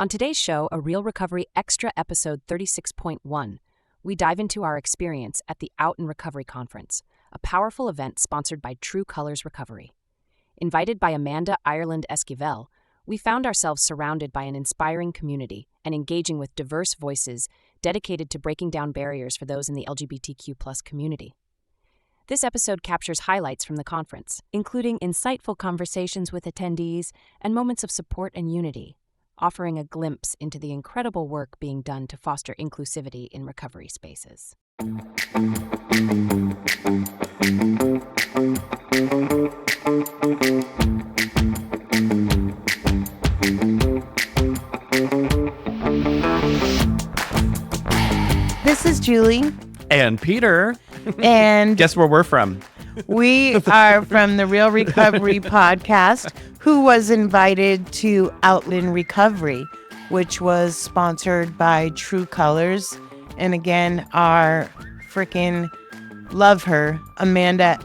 On today's show, A Real Recovery Extra Episode 36.1, we dive into our experience at the Out in Recovery Conference, a powerful event sponsored by True Colors Recovery. Invited by Amanda Ireland-Esquivel, we found ourselves surrounded by an inspiring community and engaging with diverse voices dedicated to breaking down barriers for those in the LGBTQ+ community. This episode captures highlights from the conference, including insightful conversations with attendees and moments of support and unity, offering a glimpse into the incredible work being done to foster inclusivity in recovery spaces. This is Julie. And Peter. And guess where we're from? We are from the Real Recovery Podcast, who was invited to Outland Recovery, which was sponsored by True Colors. And again, our freaking love her, Amanda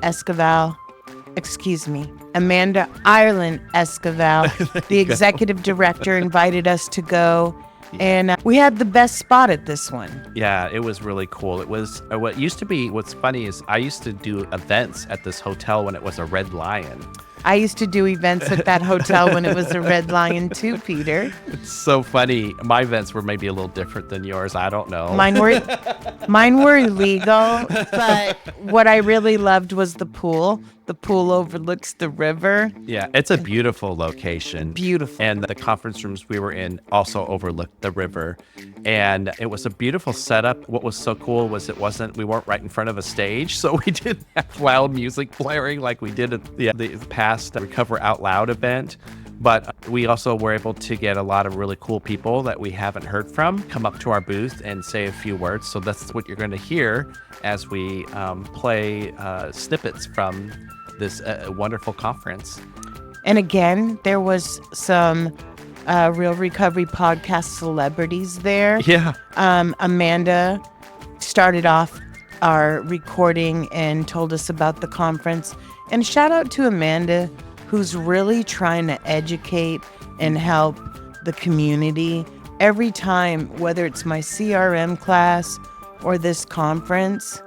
Ireland-Esquivel, the executive director, invited us to go. And we had the best spot at this one. Yeah, it was really cool. It was what used to be. What's funny is I used to do events at this hotel when it was a Red Lion. I used to do events at that hotel when it was a Red Lion too, Peter. It's so funny. My events were maybe a little different than yours. I don't know. Mine were illegal, but what I really loved was the pool. The pool overlooks the river. Yeah, it's a beautiful location. Beautiful. And the conference rooms we were in also overlooked the river. And it was a beautiful setup. What was so cool was we weren't right in front of a stage, so we didn't have loud music blaring like we did at the past Recover Out Loud event. But we also were able to get a lot of really cool people that we haven't heard from come up to our booth and say a few words. So that's what you're going to hear as we play snippets from this wonderful conference. And again, there was some Real Recovery Podcast celebrities there. Yeah. Amanda started off our recording and told us about the conference. And shout out to Amanda, who's really trying to educate and help the community. Every time, whether it's my CRM class or this conference,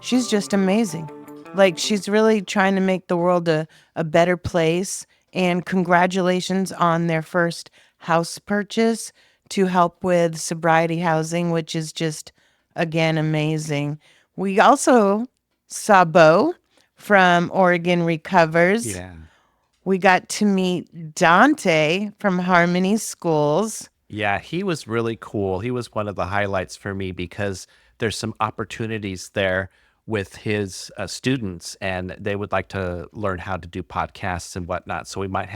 she's just amazing. Like, she's really trying to make the world a better place. And congratulations on their first house purchase to help with sobriety housing, which is just, again, amazing. We also saw Bo from Oregon Recovers. Yeah. We got to meet Dante from Harmony Schools. Yeah, he was really cool. He was one of the highlights for me because there's some opportunities there with his students, and they would like to learn how to do podcasts and whatnot. So we might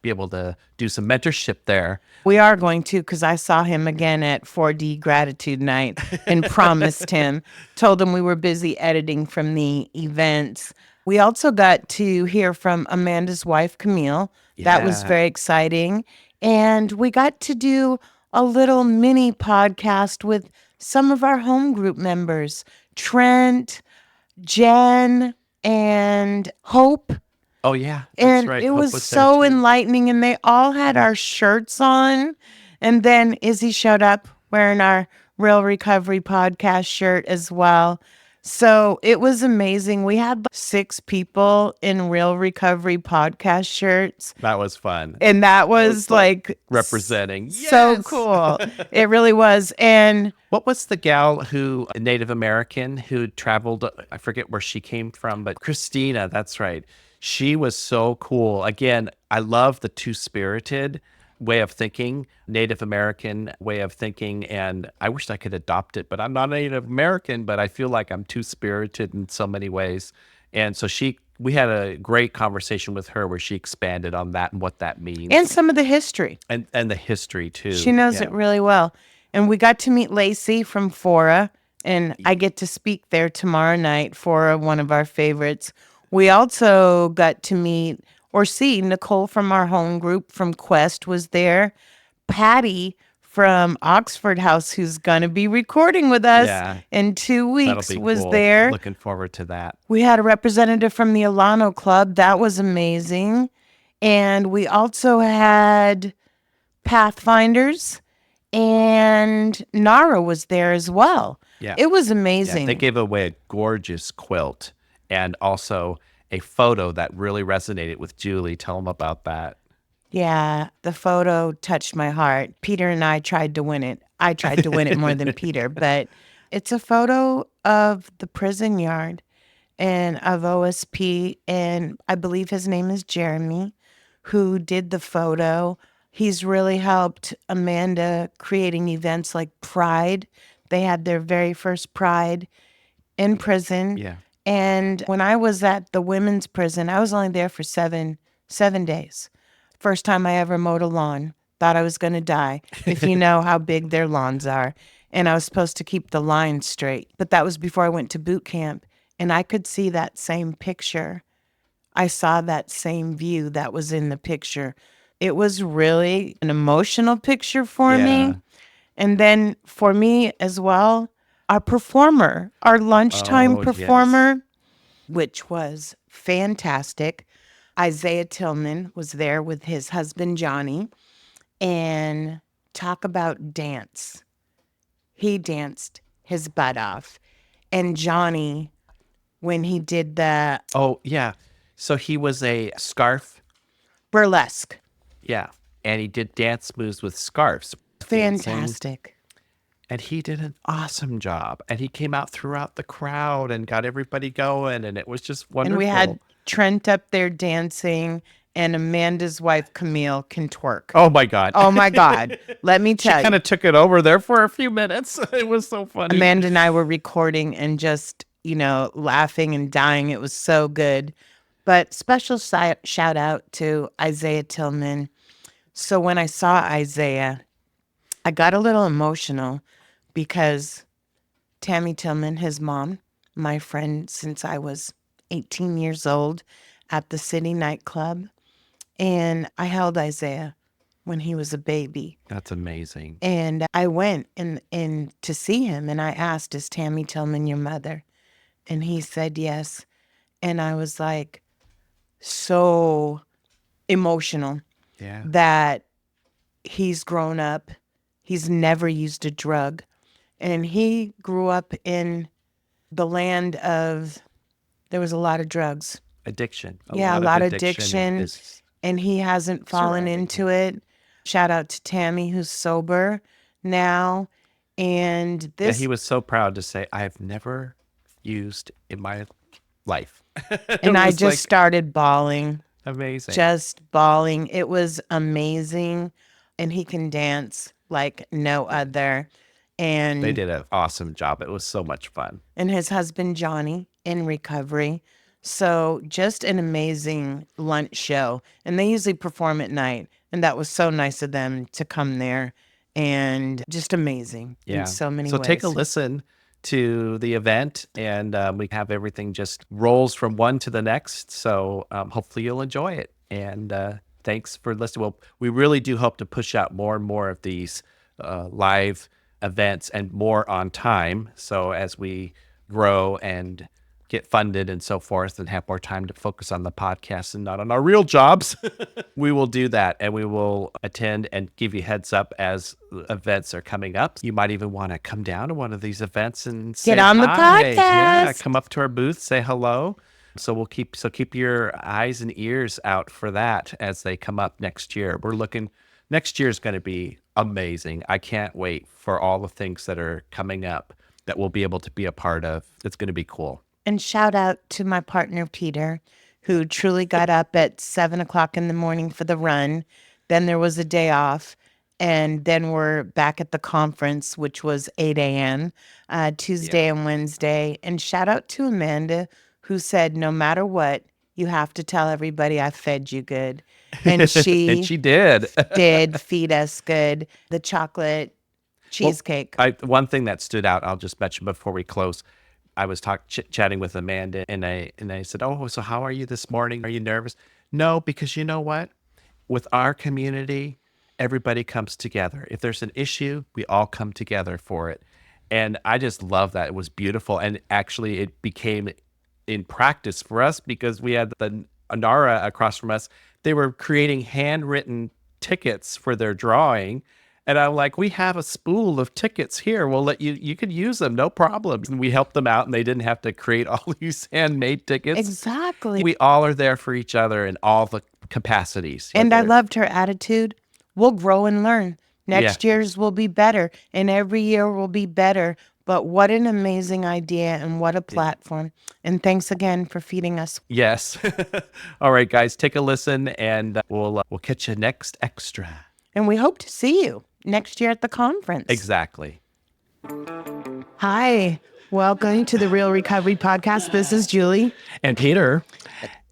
be able to do some mentorship there. We are going to, because I saw him again at 4D Gratitude Night and told him we were busy editing from the events. We also got to hear from Amanda's wife, Camille. Yeah. That was very exciting. And we got to do a little mini podcast with some of our home group members, Trent, Jen, and Hope. Oh, yeah, that's right. It Hope was so enlightening, and they all had our shirts on. And then Izzy showed up wearing our Real Recovery Podcast shirt as well. So it was amazing. We had 6 people in Real Recovery Podcast shirts. That was fun. And that was like representing. So Yes! cool. It really was. And what was the gal Native American who traveled, I forget where she came from, but Kristina, that's right. She was so cool. Again, I love the two-spirited way of thinking, Native American way of thinking, and I wish I could adopt it, but I'm not Native American, but I feel like I'm two-spirited in so many ways. And so we had a great conversation with her where she expanded on that and what that means. And some of the history. And the history, too. She knows it really well. And we got to meet Lacey from Fora, and I get to speak there tomorrow night. Fora, one of our favorites. We also got to meet or see Nicole from our home group from Quest was there. Patty from Oxford House, who's going to be recording with us in 2 weeks, was cool. there. Looking forward to that. We had a representative from the Alano Club. That was amazing. And we also had Pathfinders, and Nara was there as well. Yeah. It was Yeah, amazing. they gave away a gorgeous quilt and also a photo that really resonated with Julie. Tell them about that. Yeah, the photo touched my heart. Peter and I tried to win it. I tried to win it more than Peter, but it's a photo of the prison yard and of OSP, and I believe his name is Jeremy, who did the photo. He's really helped Amanda creating events like Pride. They had their very first Pride in prison. Yeah. And when I was at the women's prison, I was only there for seven days. First time I ever mowed a lawn. Thought I was going to die, if you know how big their lawns are. And I was supposed to keep the line straight. But that was before I went to boot camp. And I could see that same picture. I saw that same view that was in the picture. It was really an emotional picture for Yeah. me. And then for me as well, our performer, our lunchtime Oh, yes. performer, which was fantastic. Isaiah Tillman was there with his husband, Johnny, and talk about dance. He danced his butt off. And Johnny, when he did the Oh, yeah. So he was a scarf. burlesque, Yeah. And he did dance moves with scarves. dancing, fantastic. And he did an awesome job. And he came out throughout the crowd and got everybody going. And it was just wonderful. And we had Trent up there dancing, and Amanda's wife, Camille, can twerk. Oh, my God. Oh my God. Let me She tell kind you. of took it over there for a few minutes. It was so funny. Amanda and I were recording and just, laughing and dying. It was so good. But special shout out to Isaiah Tillman. So when I saw Isaiah, I got a little emotional because Tammy Tillman, his mom, my friend since I was 18 years old at the City nightclub. And I held Isaiah when he was a baby. That's amazing. And I went in to see him, and I asked, "Is Tammy Tillman your mother?" And he said yes. And I was like so emotional Yeah. that he's grown up. He's never used a drug. And he grew up in the land of, there was a lot of drugs. Addiction. A lot of addiction. is- And he hasn't fallen surrounding into it. Shout out to Tammy, who's sober now. And Yeah, this, he was so proud to say, I've never used in my life. and I was just like started bawling, amazing. just bawling. It was amazing. And he can dance like no other. And They did an awesome job. It was so much fun. and his husband, Johnny, in recovery. So just an amazing lunch show. And they usually perform at night. And that was so nice of them to come there, and just amazing Yeah. in so many So ways. take a listen to the event, and we have everything just rolls from one to the next. So hopefully you'll enjoy it. And thanks for listening. Well, we really do hope to push out more and more of these live events and more on time. So as we grow and get funded and so forth and have more time to focus on the podcast and not on our real jobs, we will do that, and we will attend and give you heads up as events are coming up. You might even want to come down to one of these events and say Get on the hi. Yeah, podcast. come up to our booth, say hello. So keep your eyes and ears out for that as they come up next year. Next year is going to be amazing. I can't wait for all the things that are coming up that we'll be able to be a part of. It's going to be cool. And shout out to my partner, Peter, who truly got up at 7:00 in the morning for the run. Then there was a day off. And then we're back at the conference, which was 8 a.m. Tuesday and Wednesday. And shout out to Amanda, who said, no matter what, you have to tell everybody I fed you good. And she, And she did. did feed us good. The chocolate cheesecake. One thing that stood out, I'll just mention before we close. I was chatting with Amanda, and I said, "Oh, so how are you this morning? Are you nervous?" No, because you know what? With our community, everybody comes together. If there's an issue, we all come together for it. And I just love that. It was beautiful. And actually, it became in practice for us because we had the Anara across from us. They were creating handwritten tickets for their drawing. And I'm like, we have a spool of tickets here. We'll let you could use them, no problem. And we helped them out, and they didn't have to create all these handmade tickets. Exactly. We all are there for each other in all the capacities. And I loved her attitude. We'll grow and learn. Next year's will be better, and every year will be better. But what an amazing idea, and what a platform. And thanks again for feeding us. Yes. All right, guys, take a listen, and we'll catch you next extra. And we hope to see you next year at the conference. Exactly. Hi, welcome to the Real Recovery Podcast. This is Julie. And Peter.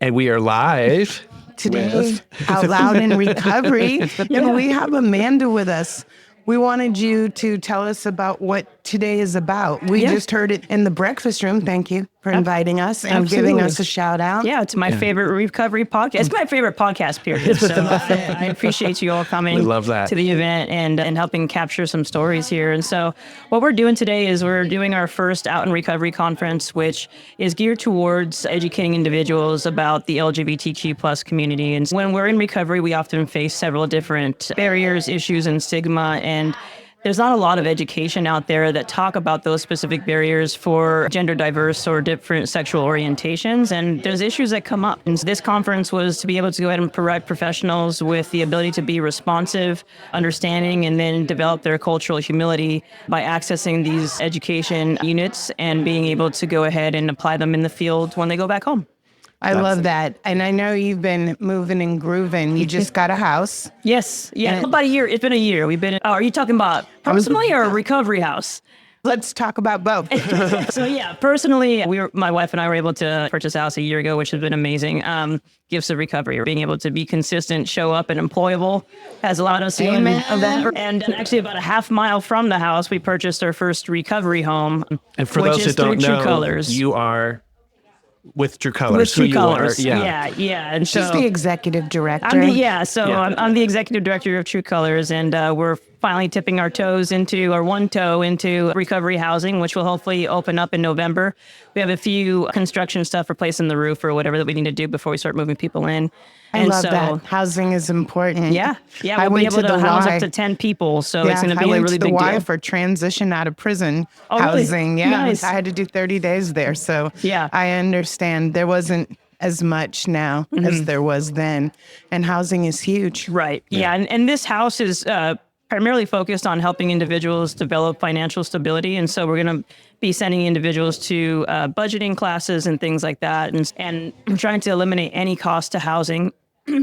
And we are live today, Out Loud in Recovery. And we have Amanda with us. We wanted you to tell us about what today is about. We just heard it in the breakfast room. Thank you for inviting us and giving us a shout out. Yeah, it's my favorite recovery podcast. It's my favorite podcast, period. So I appreciate you all coming to the event and helping capture some stories here. And so what we're doing today is we're doing our first Out in Recovery conference, which is geared towards educating individuals about the LGBTQ plus community. And when we're in recovery, we often face several different barriers, issues, and stigma. And there's not a lot of education out there that talk about those specific barriers for gender diverse or different sexual orientations. And there's issues that come up. And so this conference was to be able to go ahead and provide professionals with the ability to be responsive, understanding, and then develop their cultural humility by accessing these education units and being able to go ahead and apply them in the field when they go back home. I love that. And I know you've been moving and grooving. You just got a house. Yes. Yeah. About a year. It's been a year. We've been, are you talking about personally or a recovery house? Let's talk about both. So yeah, personally, my wife and I were able to purchase a house a year ago, which has been amazing. Gifts of recovery, being able to be consistent, show up, and employable has allowed us to and actually about a half mile from the house, we purchased our first recovery home. And for those who don't know, Colors. You are with True Colors. With True Colors. Yeah. And she's the executive director. I'm the executive director of True Colors, and we're finally tipping our one toe into recovery housing, which will hopefully open up in November. We have a few construction stuff, replacing the roof or whatever that we need to do before we start moving people in. I love that. Housing is important. Yeah. We'll be able to house up to 10 people, so it's going to be a really big deal. I went to the Y for transition out of prison housing. Really? Yeah, nice. I had to do 30 days there, so I understand. There wasn't as much now as there was then, and housing is huge. Right. Yeah, and this house is primarily focused on helping individuals develop financial stability, and so we're going to be sending individuals to budgeting classes and things like that, and trying to eliminate any cost to housing.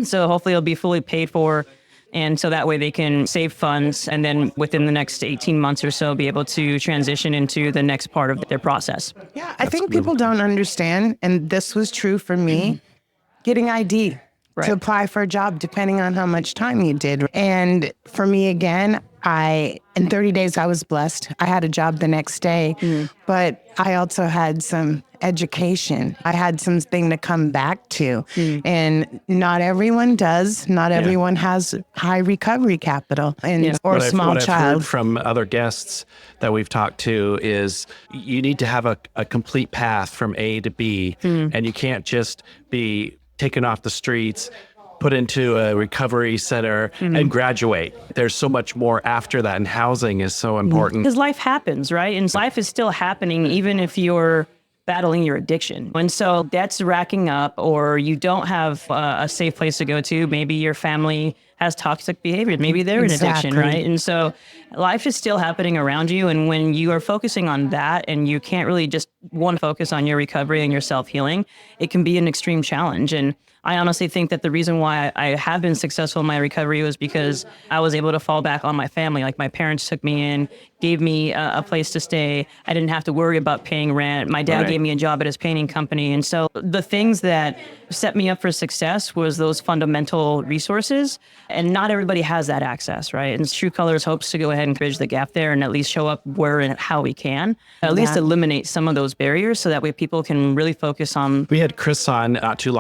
So hopefully it'll be fully paid for, and so that way they can save funds, and then within the next 18 months or so be able to transition into the next part of their process. Yeah, I think people don't understand, and this was true for me, getting ID to apply for a job, depending on how much time you did. And for me, again, in 30 days, I was blessed. I had a job the next day, but I also had some education. I had something to come back to. And not everyone does. Not everyone has high recovery capital or a small child. What I've heard from other guests that we've talked to is you need to have a complete path from A to B, and you can't just be taken off the streets, put into a recovery center, and graduate. There's so much more after that, and housing is so important. Because life happens, right? And life is still happening even if you're battling your addiction. And so debt's racking up, or you don't have a safe place to go to. Maybe your family has toxic behavior. Maybe they're in addiction, right? And so life is still happening around you. And when you are focusing on that and you can't really just focus on your recovery and your self-healing, it can be an extreme challenge. And I honestly think that the reason why I have been successful in my recovery was because I was able to fall back on my family. Like, my parents took me in, gave me a place to stay. I didn't have to worry about paying rent. My dad gave me a job at his painting company. And so the things that set me up for success was those fundamental resources. And not everybody has that access, right? And True Colors hopes to go ahead and bridge the gap there and at least show up where and how we can, at least eliminate some of those barriers, so that way people can really focus on. We had Chris on not too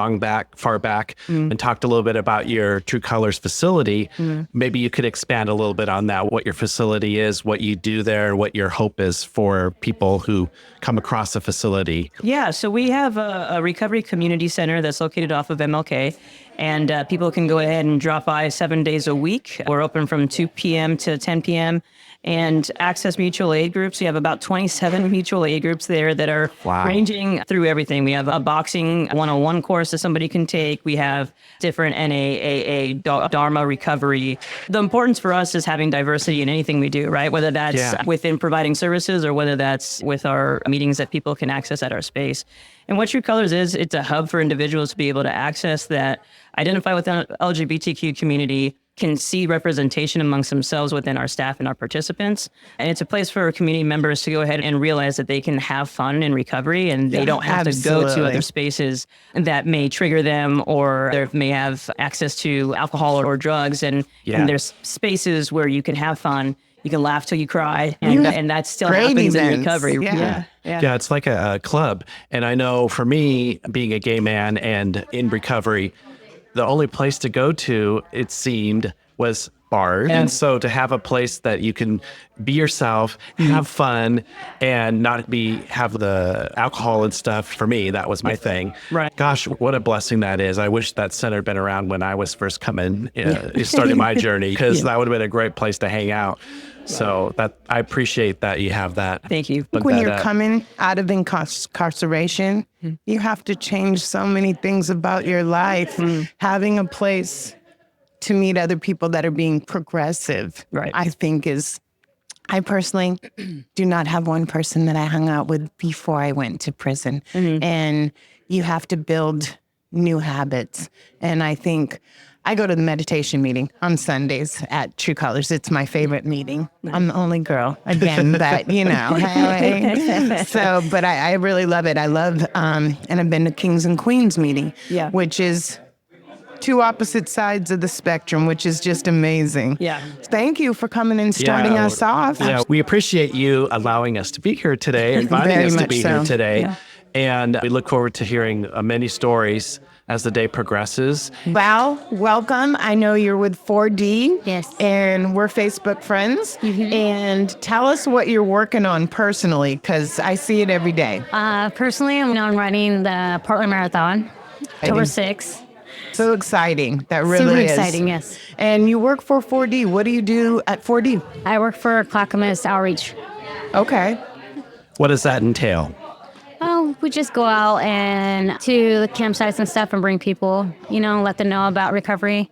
far back, and talked a little bit about your True Colors facility. Maybe you could expand a little bit on that, what your facility is, what you do there, what your hope is for people who come across the facility. Yeah, so we have a recovery community center that's located off of MLK. And people can go ahead and drop by 7 days a week. We're open from 2 p.m. to 10 p.m. and access mutual aid groups. We have about 27 mutual aid groups there that are ranging through everything. We have a boxing 101 course that somebody can take. We have different NAAA, Dharma recovery. The importance for us is having diversity in anything we do, right? Whether that's within providing services or whether that's with our meetings that people can access at our space. And what True Colors is, it's a hub for individuals to be able to access that, identify with the LGBTQ community, can see representation amongst themselves within our staff and our participants. And it's a place for community members to go ahead and realize that they can have fun in recovery and they don't have to go to other spaces that may trigger them or they may have access to alcohol or drugs. And there's spaces where you can have fun. You can laugh till you cry, and that still happens in recovery. Yeah, it's like a club. And I know for me, being a gay man and in recovery, the only place to go to, it seemed, was bars. And so to have a place that you can be yourself, have fun, and not have the alcohol and stuff, for me, that was my thing. Right. Gosh, what a blessing that is. I wish that center had been around when I was first coming, starting my journey, because that would have been a great place to hang out. So I appreciate that you have that. Thank you. When you're coming out of incarceration, you have to change so many things about your life. Having a place to meet other people that are being progressive, I think I personally do not have one person that I hung out with before I went to prison. And you have to build new habits. And I think I go to the meditation meeting on Sundays at True Colors. It's my favorite meeting. I'm the only girl, again, that, So, but I really love it. I love, and I've been to Kings and Queens meeting, which is two opposite sides of the spectrum, which is just amazing. Yeah. Thank you for coming and starting us off. Yeah, we appreciate you allowing us to be here today, inviting us to be here today. Yeah. And we look forward to hearing many stories as the day progresses. Val, welcome. I know you're with 4D. Yes. And we're Facebook friends. And tell us what you're working on personally, because I see it every day. Personally, I'm running the Portland Marathon, October 6th. So exciting. That really Super is. exciting, yes. And you work for 4D. What do you do at 4D? I work for Clackamas Outreach. Okay. What does that entail? Oh, we just go out and to the campsites and stuff and bring people, let them know about recovery.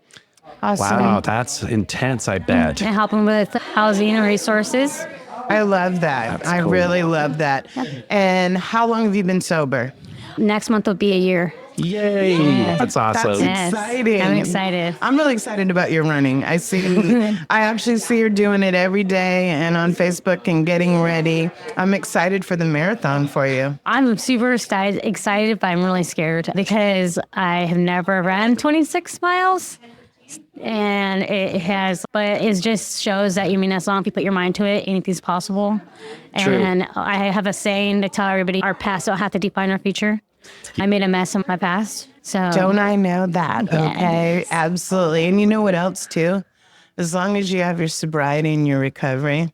Awesome. Wow, that's intense, I bet. And help them with housing and resources. I love that. That's I cool. really love that. And how long have you been sober? Next month will be a year. Yay. That's awesome. That's Yes. exciting. I'm excited. I'm really excited about your running. I actually see you're doing it every day and on Facebook and getting ready. I'm excited for the marathon for you. I'm super excited, but I'm really scared because I have never ran 26 miles. And but it just shows that, as long as you put your mind to it, anything's possible. And True. I have a saying to tell everybody, our past don't have to define our future. I made a mess of my past. So Don't I know that? Yes. Okay, absolutely. And you know what else too? As long as you have your sobriety and your recovery,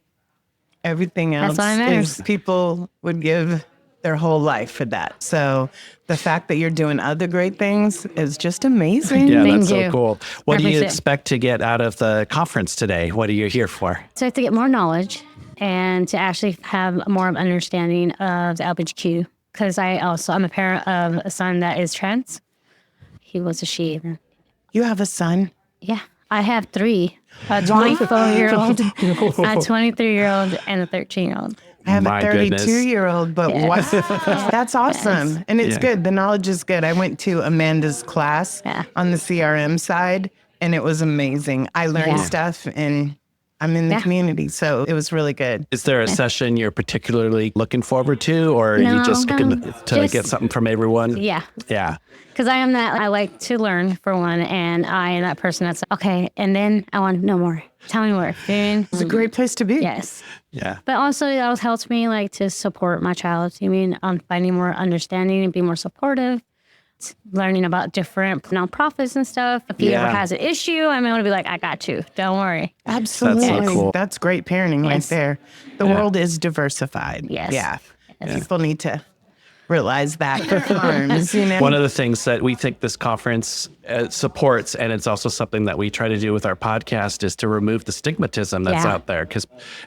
everything else That's all that matters. people would give their whole life for that. So the fact that you're doing other great things is just amazing. Yeah, Thank that's so you. cool. What do you Appreciate it. expect to get out of the conference today? What are you here for? I have to get more knowledge and to actually have more of an understanding of the LGBTQ. Because I'm a parent of a son that is trans. He was a she. You have a son? Yeah, I have three. A 24-year-old, a 23-year-old, and a 13-year-old. I have My a 32-year-old, but Yes. what? That's awesome. Yes. And it's good. The knowledge is good. I went to Amanda's class on the CRM side, and it was amazing. I learned stuff, and I'm in the community, so it was really good. Is there a session you're particularly looking forward to, or are you just looking to get something from everyone? Yeah. Yeah. Because I like to learn, for one, and I am that person that's, okay, and then I want to know more. Tell me more. It's a great place to be. Yes. Yeah. But also, it also helps me, to support my child. On finding more understanding and be more supportive. Learning about different nonprofits and stuff. If he ever has an issue, I'm going to be like, I got you. Don't worry. Absolutely. That's so cool. That's great parenting right there. The world is diversified. Yes. Yeah. Yes. People need to realize that for farms, you know? One of the things that we think this conference supports, and it's also something that we try to do with our podcast, is to remove the stigmatism that's out there.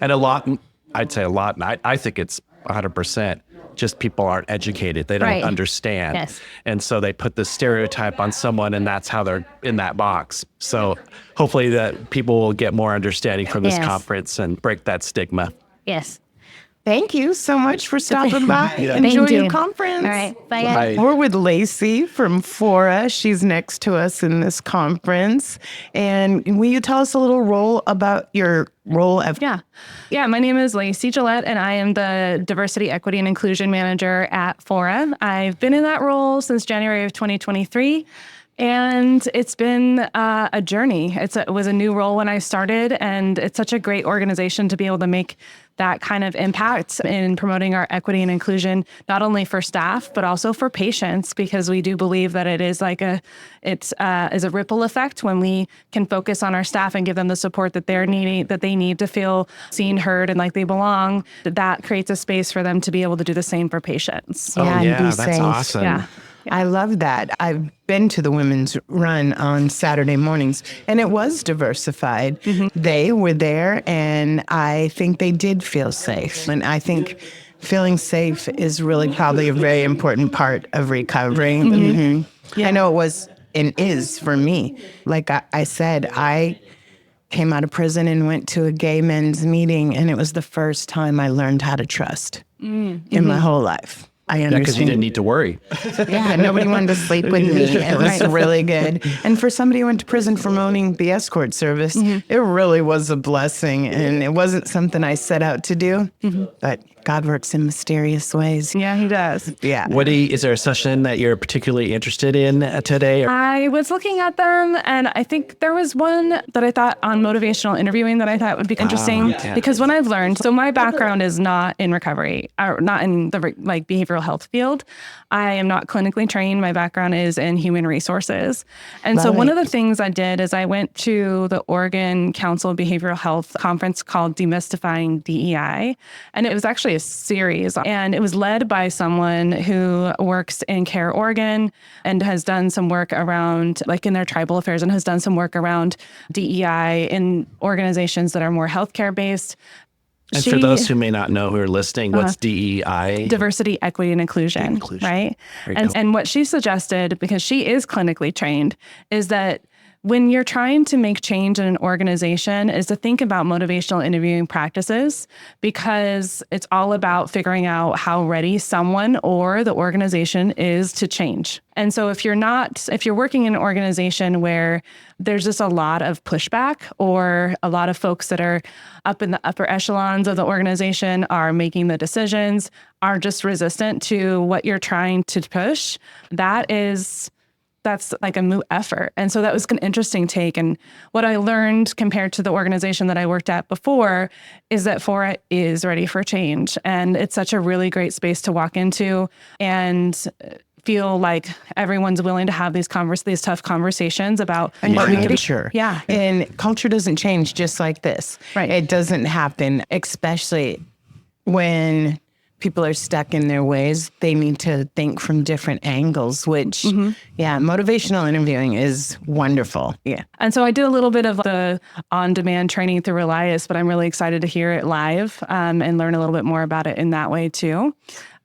And I'd say a lot, and I think it's 100%, just people aren't educated. They don't understand. Yes. And so they put this stereotype on someone, and that's how they're in that box. So hopefully that people will get more understanding from this conference and break that stigma. Yes. Thank you so much for stopping by. Yeah. Enjoy Thank your you. conference. All right. Bye, guys. Bye. We're with Lacey from Fora. She's next to us in this conference. And will you tell us a little about your role at Yeah, my name is Lacey Gillette, and I am the Diversity, Equity, and Inclusion Manager at Fora. I've been in that role since January of 2023. And it's been a journey. It was a new role when I started, and it's such a great organization to be able to make that kind of impact in promoting our equity and inclusion, not only for staff, but also for patients, because we do believe that it is is a ripple effect when we can focus on our staff and give them the support that they need to feel seen, heard, and like they belong. That creates a space for them to be able to do the same for patients. and be that's safe. awesome. Yeah. I love that. I've been to the women's run on Saturday mornings, and it was diversified. They were there, and I think they did feel safe. And I think feeling safe is really probably a very important part of recovery. I know it was and is for me. Like I said, I came out of prison and went to a gay men's meeting, and it was the first time I learned how to trust in my whole life. I understand. Because you didn't need to worry. Yeah, nobody wanted to sleep with me. It was really good. And for somebody who went to prison for owning the escort service, it really was a blessing. And it wasn't something I set out to do, but God works in mysterious ways. Yeah, he does. Yeah. Is there a session that you're particularly interested in today? I was looking at them, and I think there was one that I thought on motivational interviewing that I thought would be interesting because when I've learned, so my background is not in recovery, or not in the behavioral health field. I am not clinically trained. My background is in human resources. And so one of the things I did is I went to the Oregon Council of Behavioral Health conference called Demystifying DEI. And it was actually a series, and it was led by someone who works in Care Oregon and has done some work around, in their tribal affairs, and has done some work around DEI in organizations that are more healthcare based. And for those who may not know who are listening, what's DEI? Diversity, equity, and inclusion. Right? And what she suggested, because she is clinically trained, is that when you're trying to make change in an organization, is to think about motivational interviewing practices, because it's all about figuring out how ready someone or the organization is to change. And so if you're working in an organization where there's just a lot of pushback, or a lot of folks that are up in the upper echelons of the organization are making the decisions, are just resistant to what you're trying to push, that's like a moot effort. And so that was an interesting take. And what I learned compared to the organization that I worked at before is that Fora is ready for change. And it's such a really great space to walk into and feel like everyone's willing to have these tough conversations about what we can culture. Yeah. And culture doesn't change just like this. Right. It doesn't happen, especially when people are stuck in their ways. They need to think from different angles, which, motivational interviewing is wonderful. Yeah. And so I did a little bit of the on-demand training through Relias, but I'm really excited to hear it live and learn a little bit more about it in that way too.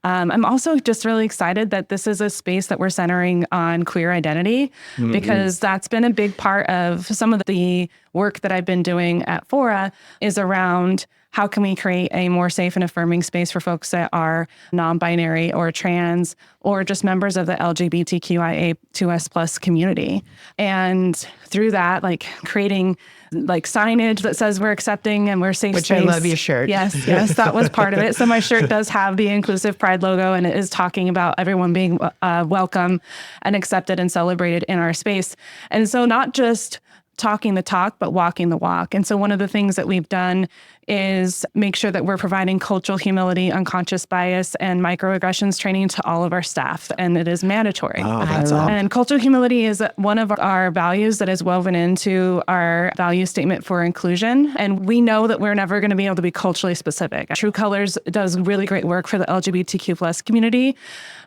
I'm also just really excited that this is a space that we're centering on queer identity, because that's been a big part of some of the work that I've been doing at Fora, is around how can we create a more safe and affirming space for folks that are non-binary or trans or just members of the LGBTQIA2S+ community. And through that, creating signage that says we're accepting and we're safe Which space. I love your shirt. Yes, that was part of it. So my shirt does have the Inclusive Pride logo, and it is talking about everyone being welcome and accepted and celebrated in our space. And so not just talking the talk, but walking the walk. And so one of the things that we've done is make sure that we're providing cultural humility, unconscious bias, and microaggressions training to all of our staff. And it is mandatory. Oh, that's awesome. And cultural humility is one of our values that is woven into our value statement for inclusion. And we know that we're never going to be able to be culturally specific. True Colors does really great work for the LGBTQ plus community.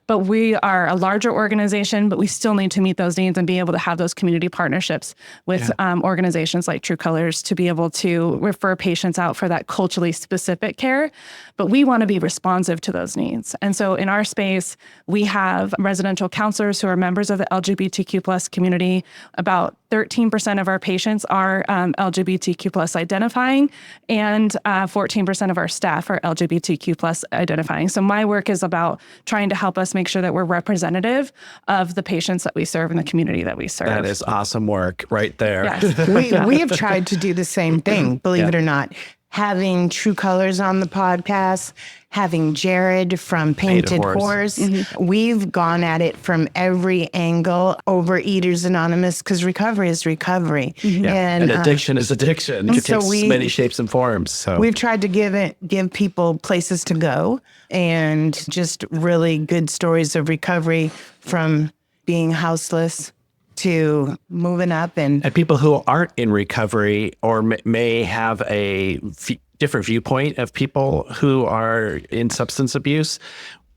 But we are a larger organization, but we still need to meet those needs and be able to have those community partnerships with organizations like True Colors to be able to refer patients out for that culturally specific care. But we want to be responsive to those needs. And so in our space, we have residential counselors who are members of the LGBTQ plus community. About 13% of our patients are LGBTQ plus identifying, and 14% of our staff are LGBTQ plus identifying. So my work is about trying to help us make sure that we're representative of the patients that we serve in the community that we serve. That is awesome work right there. Yes. We have tried to do the same thing, believe it or not. Having True Colors on the podcast, having Jared from Painted Horse. We've gone at it from every angle. Overeaters Anonymous, because recovery is recovery. And addiction is addiction. It so takes many shapes and forms. So we've tried to give people places to go and just really good stories of recovery, from being houseless to moving up. And people who aren't in recovery or may have a different viewpoint of people who are in substance abuse,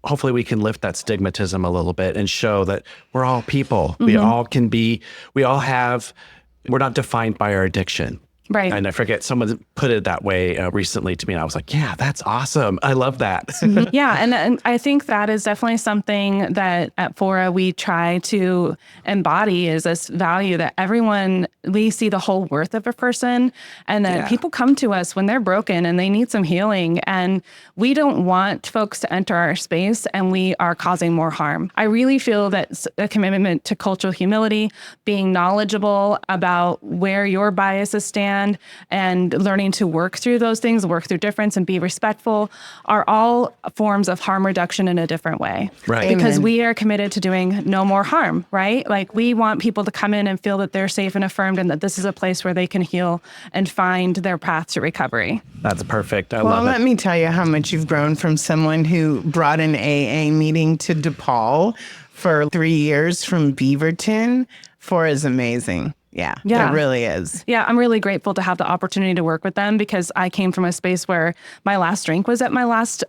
hopefully we can lift that stigmatism a little bit and show that we're all people. We all can be, we're not defined by our addiction. Right. And I forget, someone put it that way recently to me. And I was like, yeah, that's awesome. I love that. And I think that is definitely something that at Fora we try to embody, is this value that we see the whole worth of a person, and that people come to us when they're broken and they need some healing. And we don't want folks to enter our space and we are causing more harm. I really feel that a commitment to cultural humility, being knowledgeable about where your biases stand, and learning to work through those things, work through difference and be respectful, are all forms of harm reduction in a different way. Right. Because we are committed to doing no more harm, right? Like, we want people to come in and feel that they're safe and affirmed, and that this is a place where they can heal and find their path to recovery. That's perfect. I love it. Well, let me tell you how much you've grown from someone who brought an AA meeting to DePaul for 3 years from Beaverton. Fora is amazing. Yeah, it really is. Yeah, I'm really grateful to have the opportunity to work with them, because I came from a space where my last drink was at my last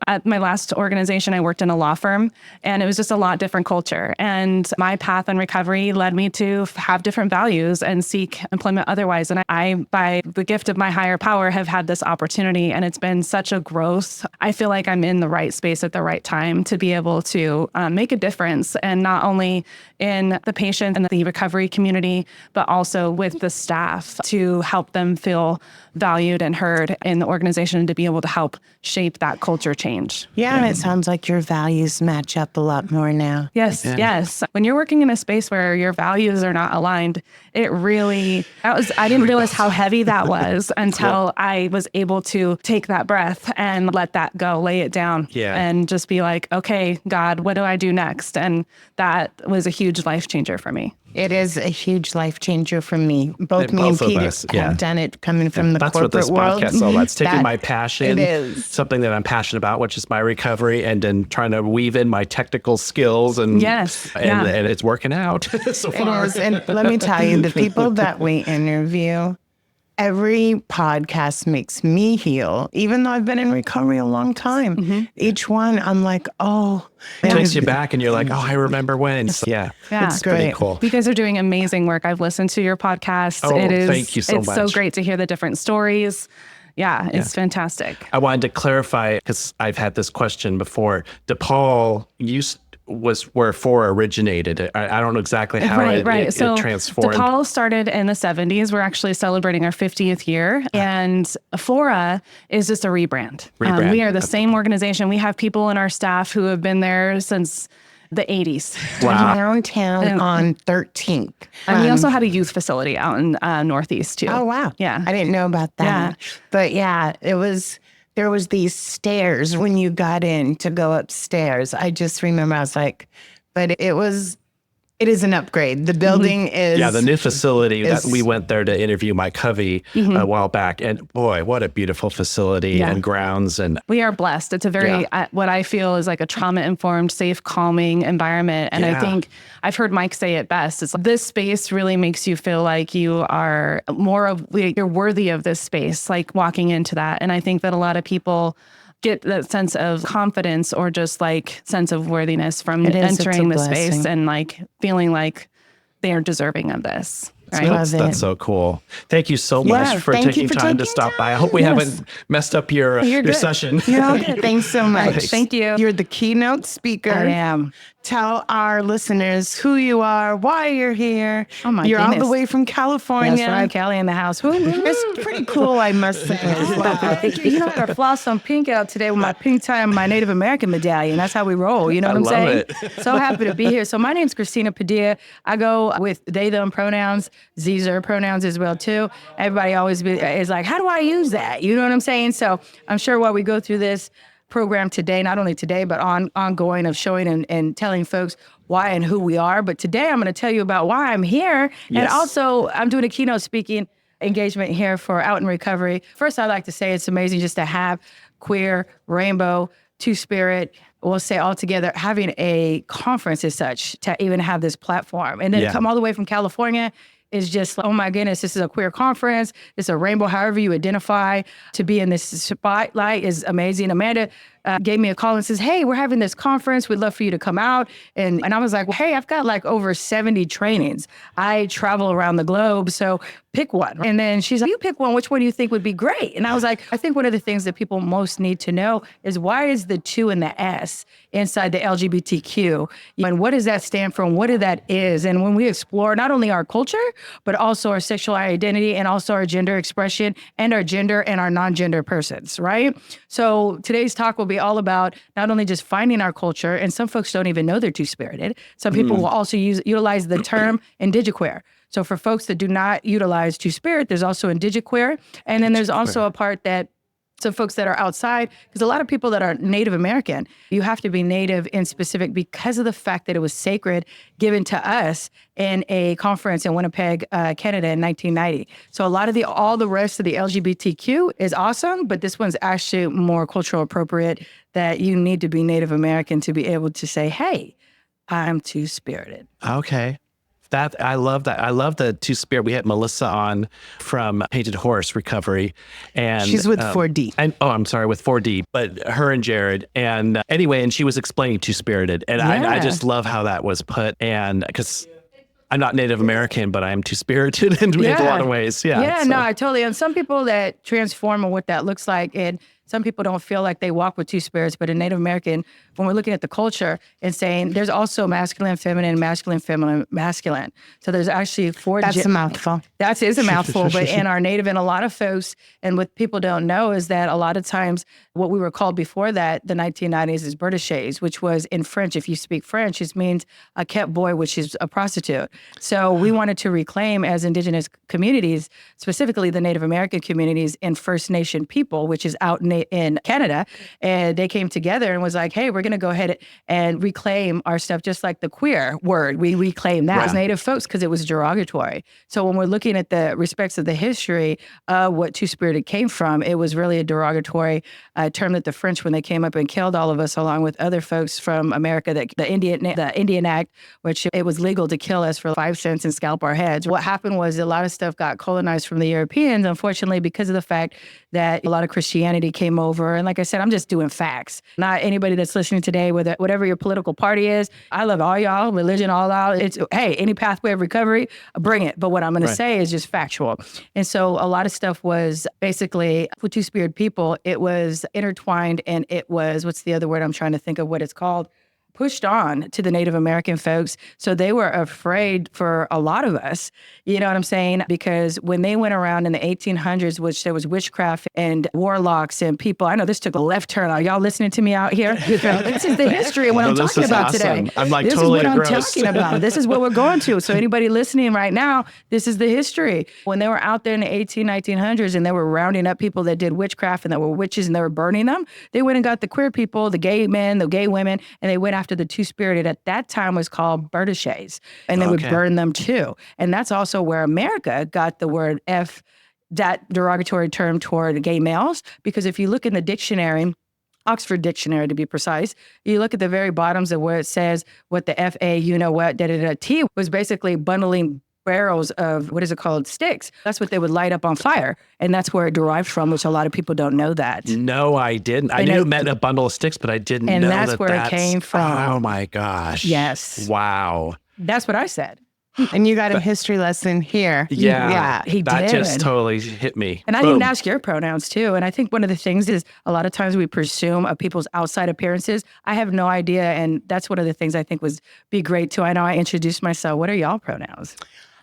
organization. I worked in a law firm, and it was just a lot different culture. And my path in recovery led me to have different values and seek employment otherwise. And I, by the gift of my higher power, have had this opportunity, and it's been such a growth. I feel like I'm in the right space at the right time to be able to make a difference, and not only in the patient and the recovery community, but also with the staff, to help them feel valued and heard in the organization, to be able to help shape that culture change. Yeah, and it sounds like your values match up a lot more now. Yes. When you're working in a space where your values are not aligned, I didn't realize how heavy that was until I was able to take that breath and let that go, lay it down, and just be like, okay, God, what do I do next? And that was a huge life changer for me. It is a huge life changer for me. Both me and Peter have done it, coming from the corporate world. That's what this podcast is all about. It's taking my passion, it is something that I'm passionate about, which is my recovery, and then trying to weave in my technical skills, and and it's working out so far. It is. And let me tell you, the people that we interview, every podcast makes me heal, even though I've been in recovery a long time. Each one, I'm like, it takes you back, and you're like, I remember when. So, it's pretty cool. You guys are doing amazing work. I've listened to your podcast. Thank you so much. It's so great to hear the different stories. Yeah, it's fantastic. I wanted to clarify, because I've had this question before. DePaul was where Fora originated. I don't know exactly how it transformed. DePaul started in the 70s. We're actually celebrating our 50th year. And Fora is just a rebrand. We are the same organization. We have people in our staff who have been there since the 80s. Wow. Downtown on 13th. And we also had a youth facility out in Northeast, too. Oh, wow. Yeah. I didn't know about that. Yeah. But there was these stairs when you got in to go upstairs. I just remember I was like, but it was It is an upgrade. The building is... Yeah, the new facility that we went there to interview Mike Covey a while back. And boy, what a beautiful facility and grounds. And we are blessed. It's a very, what I feel is like a trauma-informed, safe, calming environment. And I think I've heard Mike say it best. It's like, this space really makes you feel like you are you're worthy of this space, like walking into that. And I think that a lot of people get that sense of confidence or just like sense of worthiness from entering the space and like feeling like they are deserving of this. Right? That's so cool. Thank you so much for taking time to stop by. I hope we haven't messed up your session. You're all good. Thanks so much. Thank you. You're the keynote speaker. I am. Tell our listeners who you are, why you're here. Oh my You're goodness. all the way from California. That's right, Cali in the house. It's pretty cool, I must say. You know, I got floss some pink out today with my pink tie and my Native American medallion. That's how we roll. You know what I'm saying? So happy to be here. So my name's Kristina Padilla. I go with they, them pronouns, Zer pronouns as well too. Everybody always is like, how do I use that? You know what I'm saying? So I'm sure while we go through this program today, not only today, but ongoing of showing and telling folks why and who we are. But today I'm going to tell you about why I'm here. Yes. And also I'm doing a keynote speaking engagement here for Out in Recovery. First, I'd like to say it's amazing just to have queer, rainbow, two-spirit, we'll say all together, having a conference as such to even have this platform. And then to come all the way from California is just, oh my goodness, this is a queer conference. It's a rainbow, however you identify. To be in this spotlight is amazing. Amanda gave me a call and says, hey, we're having this conference. We'd love for you to come out. And I was like, well, hey, I've got like over 70 trainings. I travel around the globe, so pick one. And then she's like, you pick one. Which one do you think would be great? And I was like, I think one of the things that people most need to know is why is the 2 and the S inside the LGBTQ? And what does that stand for and what that is? And when we explore not only our culture, but also our sexual identity and also our gender expression and our gender and our non-gender persons, right? So today's talk will be all about not only just finding our culture, and some folks don't even know they're two-spirited. Some people will also utilize the term indigiqueer. So for folks that do not utilize two-spirit, there's also indigiqueer. And then there's also a part that some folks that are outside, because a lot of people that are Native American, you have to be Native in specific because of the fact that it was sacred given to us in a conference in Winnipeg, Canada in 1990. So a lot of all the rest of the LGBTQ is awesome, but this one's actually more cultural appropriate that you need to be Native American to be able to say, hey, I'm two-spirited. Okay. I love that. I love the two-spirit. We had Melissa on from Painted Horse Recovery. And she's with 4D. I'm sorry, with 4D, but her and Jared. And anyway, and she was explaining two-spirited. And I just love how that was put. And because I'm not Native American, but I'm two-spirited in a lot of ways. Yeah, no, I totally. And some people that transform and what that looks like, and some people don't feel like they walk with two spirits, but in Native American, when we're looking at the culture and saying there's also masculine, feminine, masculine, masculine. So there's actually 4. That's a mouthful. That is a mouthful, but in our Native and a lot of folks, and what people don't know is that a lot of times what we were called before that, the 1990s, is bertiches, which was in French. If you speak French, it means a kept boy, which is a prostitute. So we wanted to reclaim as Indigenous communities, specifically the Native American communities and First Nation people, which is out in Canada, and they came together and was like, hey, we're going to go ahead and reclaim our stuff, just like the queer word. We reclaim that as Native folks because it was derogatory. So when we're looking at the respects of the history of what two-spirited came from, it was really a derogatory term that the French, when they came up and killed all of us, along with other folks from America, that the Indian Act, which it was legal to kill us for 5 cents and scalp our heads. What happened was a lot of stuff got colonized from the Europeans, unfortunately, because of the fact that a lot of Christianity came over. And like I said, I'm just doing facts. Not anybody that's listening today, whatever your political party is. I love all y'all, religion, all out. It's, hey, any pathway of recovery, bring it. But what I'm going to say is just factual. And so a lot of stuff was basically, with two-spirit people, it was intertwined, and it was, what's the other word I'm trying to think of what it's called? Pushed on to the Native American folks. So they were afraid for a lot of us, you know what I'm saying? Because when they went around in the 1800s, which there was witchcraft and warlocks and people, I know this took a left turn. Are y'all listening to me out here? This is the history of what I'm talking about today. I'm like, this totally is what I'm talking about. This is what we're going to. So anybody listening right now, this is the history. When they were out there in the 1900s and they were rounding up people that did witchcraft and that were witches and they were burning them, they went and got the queer people, the gay men, the gay women, and they went after after the two-spirited at that time was called berdaches, and they would burn them too. And that's also where America got the word F, that derogatory term toward gay males, because if you look in the dictionary, Oxford Dictionary to be precise, you look at the very bottoms of where it says what the F-A, you know what, T was basically bundling barrels of, what is it called, sticks. That's what they would light up on fire. And that's where it derived from, which a lot of people don't know that. No, I didn't. I knew it meant a bundle of sticks, but I didn't know that. And that's where it came from. Oh my gosh. Yes. Wow. That's what I said. And you got a history lesson here. Yeah. He that did. just totally hit me. And I Boom. didn't ask your pronouns too. And I think one of the things is a lot of times we presume of people's outside appearances. I have no idea. And that's one of the things I think was be great too. I know I introduced myself. What are y'all pronouns?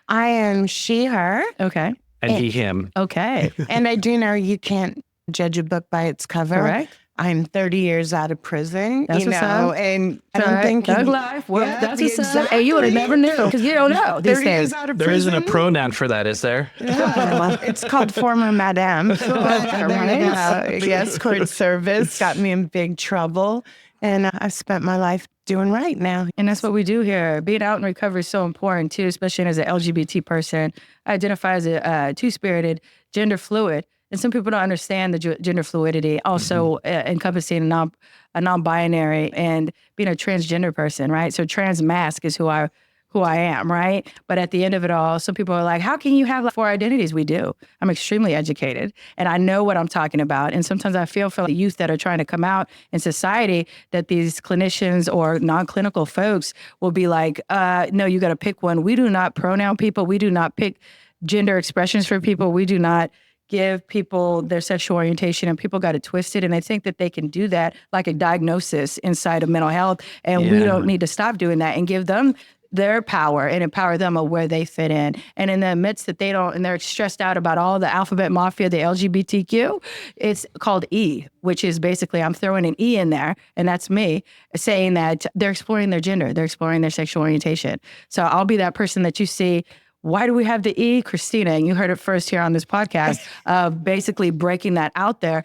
I am she, her. Okay. And he, him. Okay. And I do know you can't judge a book by its cover. Correct. I'm 30 years out of prison, That's what's up. and I don't think Thug life. Well, Yeah, that's what's up. exactly. Hey, you would have never knew because you don't know these 30 things. years out of There prison. isn't a pronoun for that, is there? Yeah, it's called former madame. The escort service got me in big trouble, and I've spent my life doing right now. And that's what we do here. Being out in recovery is so important too, especially as an LGBT person. I identify as a two-spirited, gender fluid. And some people don't understand the gender fluidity, also encompassing a non-binary and being a transgender person, right? So trans mask is who I am, right? But at the end of it all, some people are like, how can you have 4 identities? We do. I'm extremely educated and I know what I'm talking about. And sometimes I feel for the youth that are trying to come out in society that these clinicians or non-clinical folks will be like, no, you got to pick one. We do not pronoun people. We do not pick gender expressions for people. We do not give people their sexual orientation, and people got it twisted. And I think that they can do that like a diagnosis inside of mental health. And we don't need to stop doing that and give them their power and empower them of where they fit in. And in the midst that they don't, and they're stressed out about all the alphabet mafia, the LGBTQ, it's called E, which is basically, I'm throwing an E in there, and that's me saying that they're exploring their gender, they're exploring their sexual orientation. So I'll be that person that you see. Why do we have the E, Kristina? And you heard it first here on this podcast of basically breaking that out there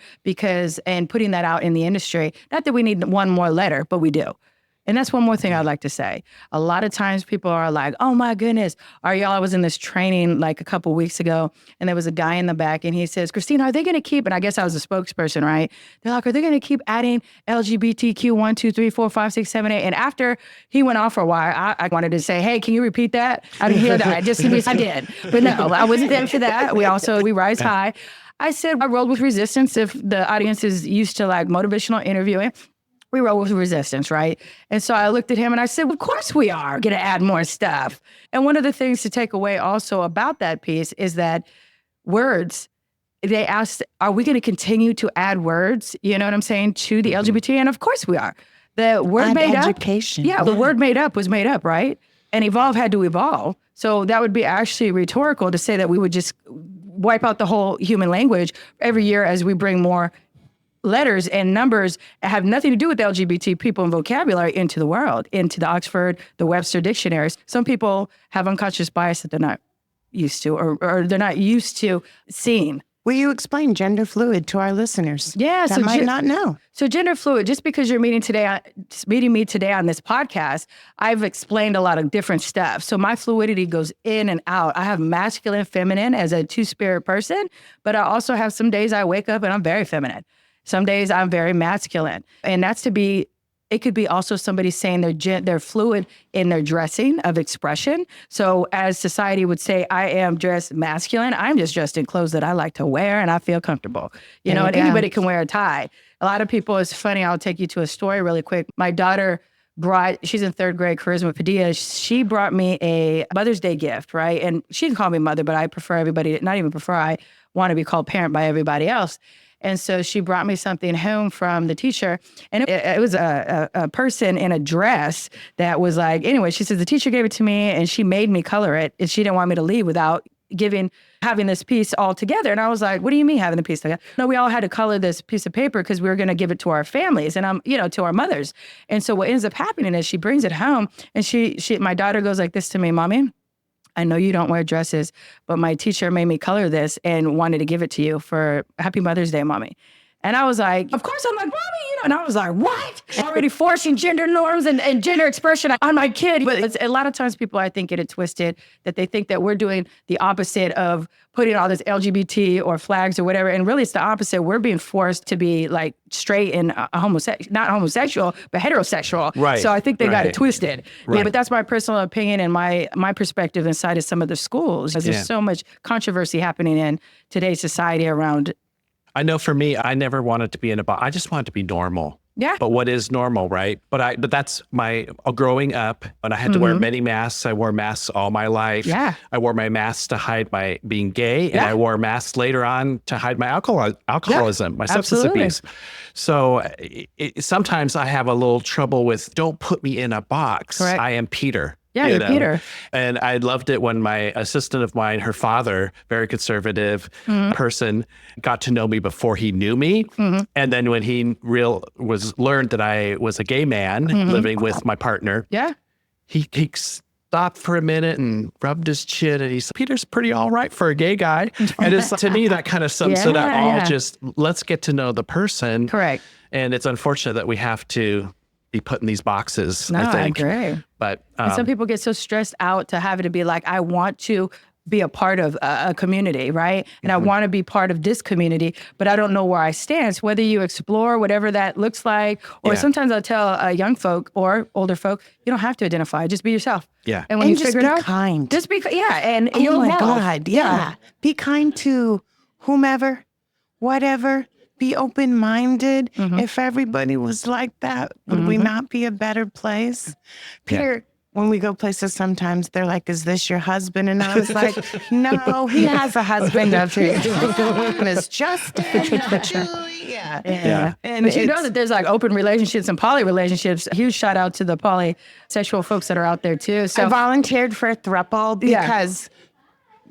and putting that out in the industry. Not that we need one more letter, but we do. And that's one more thing I'd like to say. A lot of times people are like, oh my goodness, I was in this training like a couple weeks ago, and there was a guy in the back, and he says, Kristina, are they going to keep, and I guess I was a spokesperson, right? They're like, are they going to keep adding LGBTQ 1, 2, 3, 4, 5, 6, 7, 8? And after he went off for a while, I wanted to say, hey, can you repeat that? I didn't hear that. I did. But no, I wasn't there for that. We rise high. I said, I rolled with resistance. If the audience is used to like motivational interviewing, we roll with resistance, right? And so I looked at him and I said, of course we are going to add more stuff. And one of the things to take away also about that piece is that words, they asked, are we going to continue to add words, you know what I'm saying, to the LGBT? And of course we are. The word made education. up. Yeah, the word made up was made up, right? And evolve had to evolve. So that would be actually rhetorical to say that we would just wipe out the whole human language every year as we bring more letters and numbers that have nothing to do with LGBT people and vocabulary into the world, into the Oxford, the Webster dictionaries. Some people have unconscious bias that they're not used to, or they're not used to seeing. Will you explain gender fluid to our listeners? Yeah, that might not know. So gender fluid, just because you're meeting me today on this podcast, I've explained a lot of different stuff. So my fluidity goes in and out. I have masculine, feminine as a two-spirit person, but I also have some days I wake up and I'm very feminine. Some days I'm very masculine. And that's it could be also somebody saying they're fluid in their dressing of expression. So as society would say, I am dressed masculine. I'm just dressed in clothes that I like to wear and I feel comfortable. You know, and anybody can wear a tie. A lot of people, it's funny, I'll take you to a story really quick. My daughter she's in 3rd grade, Kristina Padilla. She brought me a Mother's Day gift, right? And she didn't call me mother, but I prefer I want to be called parent by everybody else. And so she brought me something home from the teacher, and it was a person in a dress that was like, anyway, she says, the teacher gave it to me and she made me color it, and she didn't want me to leave without having this piece all together. And I was like, what do you mean having the piece together? No, we all had to color this piece of paper because we were going to give it to our families and to our mothers. And so what ends up happening is she brings it home, and my daughter goes like this to me, Mommy, I know you don't wear dresses, but my teacher made me color this and wanted to give it to you for Happy Mother's Day, Mommy. And I was like, of course I'm like, mommy, and I was like, what? Already forcing gender norms and gender expression on my kid. But a lot of times people, I think, get it twisted that they think that we're doing the opposite of putting all this LGBT or flags or whatever. And really it's the opposite. We're being forced to be like straight and not homosexual, but heterosexual. Right. So I think they got it twisted. Right. Yeah, but that's my personal opinion and my perspective inside of some of the schools. Because there's so much controversy happening in today's society around. I know for me, I never wanted to be in a box. I just wanted to be normal. Yeah. But what is normal, right? But that's my growing up when I had to wear many masks. I wore masks all my life. Yeah. I wore my masks to hide my being gay, and I wore masks later on to hide my alcoholism, my substance abuse. So sometimes I have a little trouble with don't put me in a box. Correct. I am Peter. Yeah, you're Peter. And I loved it when my assistant of mine, her father, very conservative person, got to know me before he knew me. And then when he learned that I was a gay man living with my partner, he stopped for a minute and rubbed his chin and he said, Peter's pretty all right for a gay guy. And it's to me, that kind of sums it up. All just let's get to know the person. Correct. And it's unfortunate that we have to be put in these boxes, No, I think. I agree. But and some people get so stressed out to have it to be like, I want to be a part of a community, right? And I want to be part of this community, but I don't know where I stand. So whether you explore whatever that looks like, or sometimes I'll tell young folk or older folk, you don't have to identify, just be yourself. Yeah. And when you figure it out, kind. just be, and Oh you'll my evolve. God, yeah. Be kind to whomever, whatever. Be open-minded. If everybody was like that, would we not be a better place? Peter, when we go places, sometimes they're like, is this your husband? And I was like, no, he has a husband up here. It's just Yeah. And but you know that there's like open relationships and poly relationships. Huge shout out to the polysexual folks that are out there too. So I volunteered for a thruple because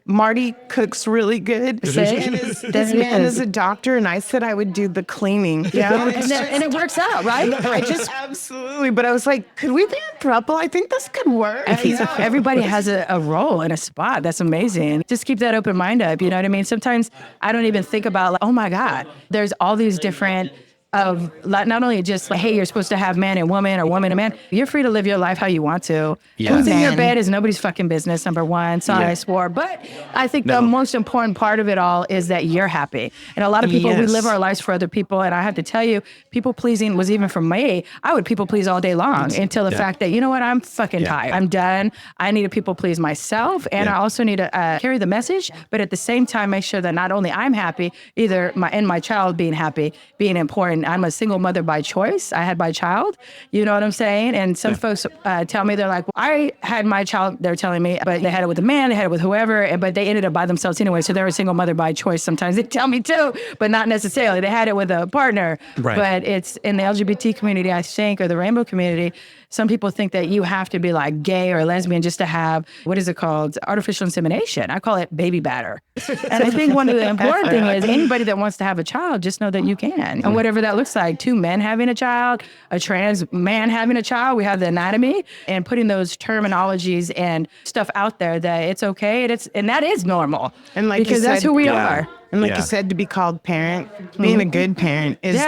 Marty cooks really good. And this man is a doctor, and I said I would do the cleaning. Yeah, and it works out, right? Absolutely. But I was like, could we be a throuple? I think this could work. Everybody has a role and a spot. That's amazing. Just keep that open mind up. You know what I mean? Sometimes I don't even think about, like, oh my God, there's all these different of not only just like, hey, you're supposed to have man and woman or woman and man. You're free to live your life how you want to. Yeah. Who's in your bed is nobody's fucking business, number one. Sorry, I swore. But I think the most important part of it all is that you're happy. And a lot of people, we live our lives for other people. And I have to tell you, people pleasing was even for me. I would people please all day long until the fact that, you know what, I'm fucking tired. I'm done. I need to people please myself. And I also need to carry the message, but at the same time, make sure that not only I'm happy, either my child being happy, being important. I'm a single mother by choice. I had my child. You know what I'm saying? And some folks tell me, they're like, well, I had my child, they're telling me, but they had it with a man, they had it with whoever, but they ended up by themselves anyway. So they're a single mother by choice. Sometimes they tell me too, but not necessarily. They had it with a partner. Right. But it's in the LGBT community, I think, or the rainbow community, some people think that you have to be like gay or lesbian just to have, what is it called? Artificial insemination. I call it baby batter. And I think one of the important things is anybody that wants to have a child, just know that you can. And whatever that looks like, two men having a child, a trans man having a child, we have the anatomy, and putting those terminologies and stuff out there that it's okay. And that is normal. And like because you that's said, who we are. And like you said, to be called parent, being a good parent is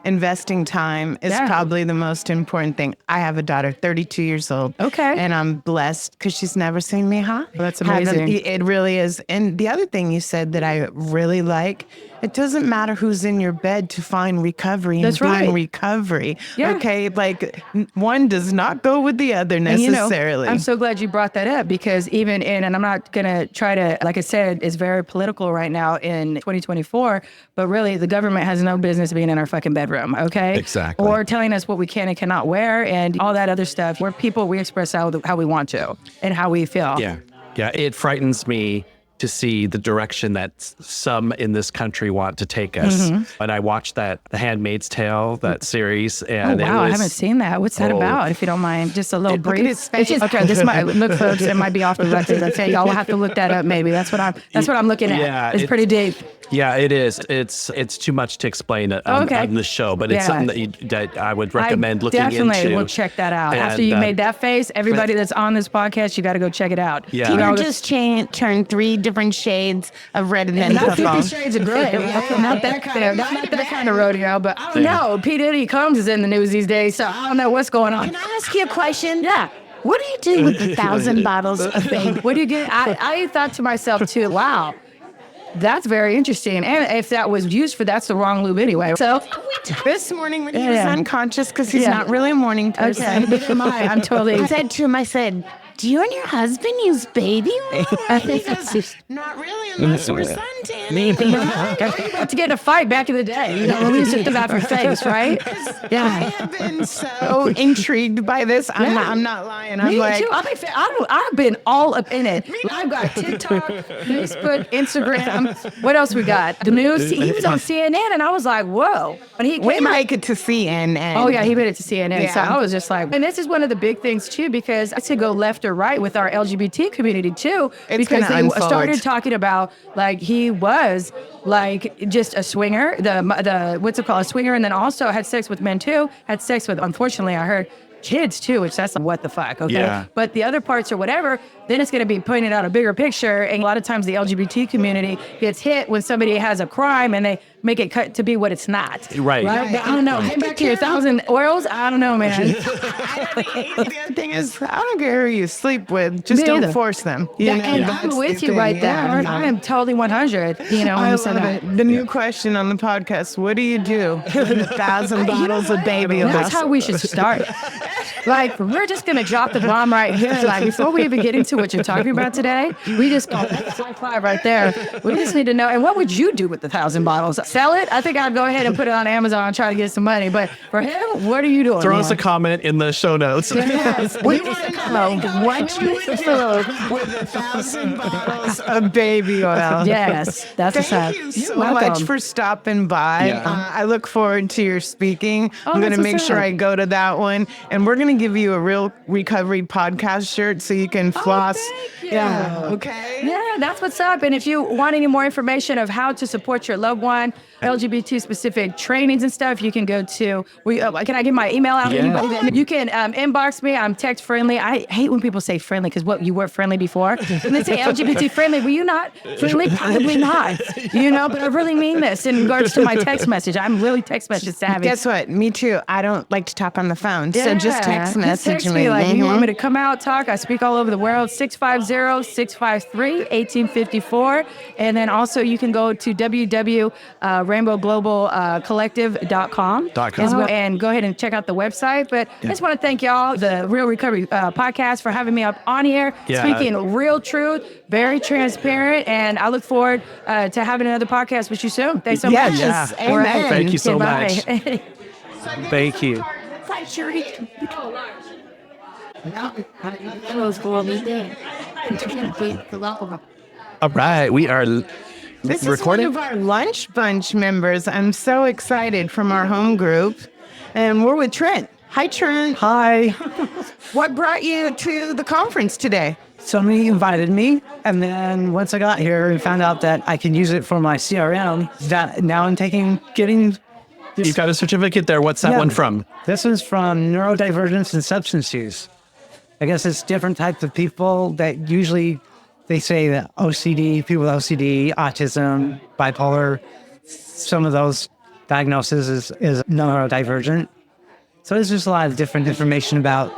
investing time is probably the most important thing. I have a daughter, 32 years old. Okay. And I'm blessed because she's never seen me hot. Well, that's amazing. It really is. And the other thing you said that I really like, it doesn't matter who's in your bed to find recovery and be in recovery. Yeah. Okay. Like one does not go with the other necessarily. I'm so glad you brought that up because even and I'm not going to try to, like I said, it's very political right now in 2024, but really the government has no business being in our fucking bedroom. Okay. Exactly. Or telling us what we can and cannot wear and all that other stuff. We're people, we express how we want to and how we feel. Yeah. Yeah. It frightens me to see the direction that some in this country want to take us. And I watched The Handmaid's Tale, that series. And oh, wow. I haven't seen that. What's that about, if you don't mind? Just a little brief. Okay, this might look, folks, it might be off the record. I say y'all will have to look that up maybe. That's what I'm looking at. Yeah, it's pretty deep. Yeah, it is. It's too much to explain on the show, but it's something that I would recommend looking into. Definitely will check that out. And, after you made that face, everybody that's on this podcast, you got to go check it out. Yeah. Peter just turned 3 different shades of red and then Not purple. 50 Shades of Grey. Not that kind of rodeo, but I don't know. P. Diddy Combs is in the news these days, so I don't know what's going on. Can I ask you a question? Yeah. What do you do with the 1,000 bottles of baby? What do you get? I thought to myself too, wow, that's very interesting. And if that was used for, that's the wrong lube anyway. So This morning when he was unconscious, because he's not really a morning person. okay, neither am I. I'm totally. I said to him, I said, do you and your husband use baby oil? Because Not really, unless we're suntan. we about to get in a fight back in the day. You know, when we used to laugh your face, right? I have been so intrigued by this. I'm not lying. I'm Me like, too. I've been all up in it. I've got TikTok, Facebook, Instagram. What else we got? The news. He was on CNN, and I was like, whoa. When he we came out, make it to CNN. oh yeah, he made it to CNN. So Yeah. I was just like, and this is one of the big things too, because I said go left or right with our LGBT community too, It's because gonna they unfold. started talking about like he was like just a swinger, the what's it called, a swinger, and then also had sex with men too, had sex with, unfortunately, I heard kids too, which that's like, what the fuck, okay? Yeah. But the other parts or whatever, then it's going to be pointing out a bigger picture. And a lot of times the LGBT community gets hit when somebody has a crime and they make it cut to be what it's not. Right. But I don't know. Get back to your 1,000 oils. I don't know, man. The thing is, I don't care who you sleep with. Just Me don't either. force them. Yeah, know, and that's I'm the with you thing. right there. Yeah. I am totally 100. You know, when I you said love that. it. The new question on the podcast, what do you do with 1,000 bottles of baby oil? That's how we should start. Like, we're just going to drop the bomb right here. Like, before we even get into what you're talking about today, we just go, that's high five right there. We just need to know. And what would you do with the 1,000 bottles? Sell it? I think I'd go ahead and put it on Amazon and try to get some money. But for him, what are you doing? Throw us a man? comment in the show notes. Yes. We want to know what you would do with 1,000 bottles of baby oil. Yes, that's a sign. Thank you so much for stopping by. Yeah. I look forward to your speaking. I'm going that's to make what's sure up. I go to that one. And we're going to give you a Real Recovery podcast shirt so you can floss. thank you. Yeah. Okay. Yeah, that's what's up. And if you want any more information of how to support your loved one, LGBT specific trainings and stuff, you can go to, can I give my email out? Yeah. Anybody? You can inbox me. I'm text friendly. I hate when people say friendly because what, you were friendly before? And they say LGBT friendly. Were you not friendly? Probably not. You know, but I really mean this in regards to my text message. I'm really text message savvy. Guess what? Me too. I don't like to talk on the phone. So just text message me. Like, you want me to come out, talk? I speak all over the world. 650-653-1854. And then also you can go to www.rainbowglobalcollective.com as well, and go ahead and check out the website. But I just want to thank y'all, the Real Recovery podcast, for having me up on here, speaking real truth, very transparent. And I look forward to having another podcast with you soon. Thanks so much. Yes. All right. Amen. Thank you so Goodbye. much. Thank you. All right, we are This recording. is one of our lunch bunch members. I'm so excited, from our home group. And we're with Trent. Hi, Trent. Hi. What brought you to the conference today? Somebody invited me, and then once I got here and found out that I can use it for my CRM, that now I'm getting. You've got a certificate there. What's that Yeah. one from? This is from neurodivergence and substance use. I guess it's different types of people that usually they say that OCD, people with OCD, autism, bipolar, some of those diagnoses is neurodivergent. So there's just a lot of different information about.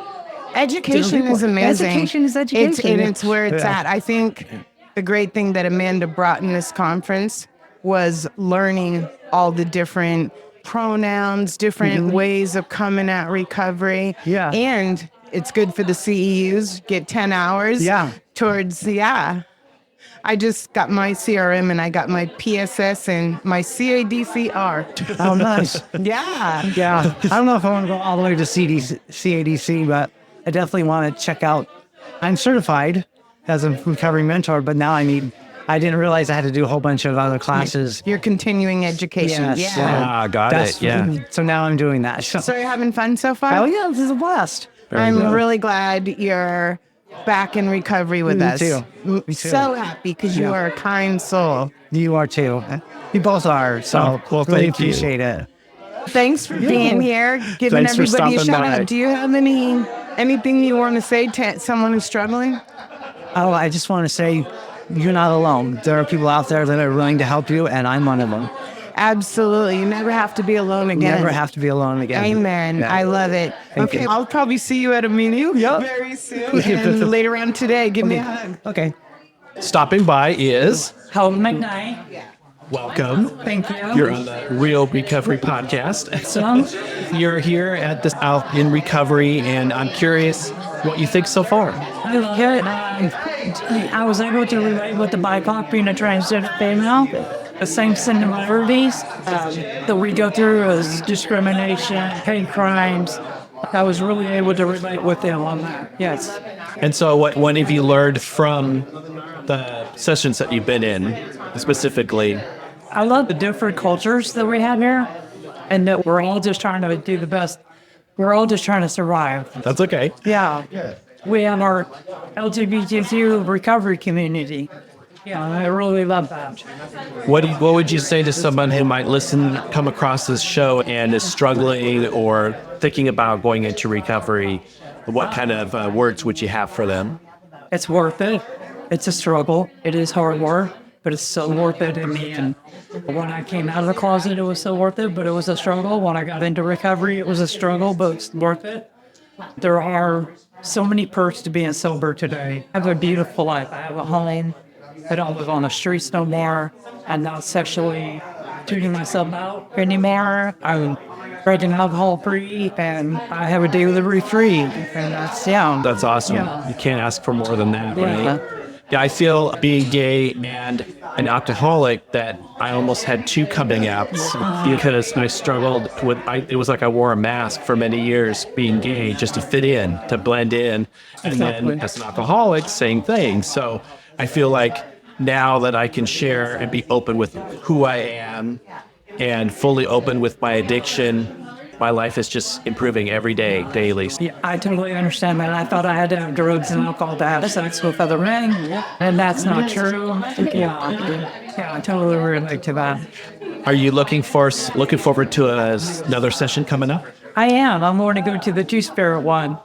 Education is amazing. Education is education. It's where it's Yeah. at. I think the great thing that Amanda brought in this conference was learning all the different pronouns, different ways of coming at recovery. Yeah. And it's good for the CEUs, get 10 hours Yeah. towards, I just got my CRM and I got my PSS and my CADCR. Oh, nice. Yeah. Yeah. I don't know if I want to go all the way to CADC, but I definitely want to check out. I'm certified as a recovery mentor, but now I didn't realize I had to do a whole bunch of other classes. Your continuing education. Yes, Yeah. Got it. Yeah. So now I'm doing that. So you're having fun so far? Oh yeah, this is a blast. I'm really glad you're back in recovery with Me us. too. Me too. So happy because you are a kind soul. You are too. You both are. So well, really thank you. appreciate it. Thanks for being here, giving Thanks for everybody a stopping shout by. out. Do you have anything you want to say to someone who's struggling? Oh, I just want to say you're not alone. There are people out there that are willing to help you, and I'm one of them. Absolutely. You never have to be alone again. Never have to be alone again. Amen. Yeah. I love it. Thank okay, you. I'll probably see you at a meeting very soon. And later on today, give me a hug. Okay. Stopping by is Hope McKnight. welcome. Thank you. You're on the Real Recovery Podcast. So, You're here at this Out in Recovery, and I'm curious what you think so far. I love it. I was able to relate with the BIPOC being a transgender female. The same similarities that we go through as discrimination, hate crimes. I was really able to relate with them on that. Yes. And so, what have you learned from the sessions that you've been in specifically? I love the different cultures that we have here, and that we're all just trying to do the best. We're all just trying to survive. That's okay. Yeah. We have our LGBTQ recovery community. Yeah, I really love that. What would you say to someone who might come across this show and is struggling or thinking about going into recovery? What kind of words would you have for them? It's worth it. It's a struggle. It is hard work, but it's so worth it in the end. When I came out of the closet, it was so worth it, but it was a struggle. When I got into recovery, it was a struggle, but it's worth it. There are so many perks to being sober today. I have a beautiful life. I have a home. I don't live on the streets no more. I'm not sexually tuning myself out anymore. I'm drinking alcohol free, and I have a daily free, and that's That's awesome. Yeah. You can't ask for more than that, right? Yeah. Yeah, I feel being gay and an alcoholic that I almost had two coming outs because I struggled with, it was like I wore a mask for many years being gay just to fit in, to blend in. And then as an alcoholic, same thing. So I feel like now that I can share and be open with who I am and fully open with my addiction, my life is just improving every day, daily. Yeah, I totally understand that. I thought I had to have drugs and alcohol to have sex with other men, and that's not true. Yeah, I totally relate to that. Are you looking forward to another session coming up? I am. I'm going to go to the Two-Spirit one.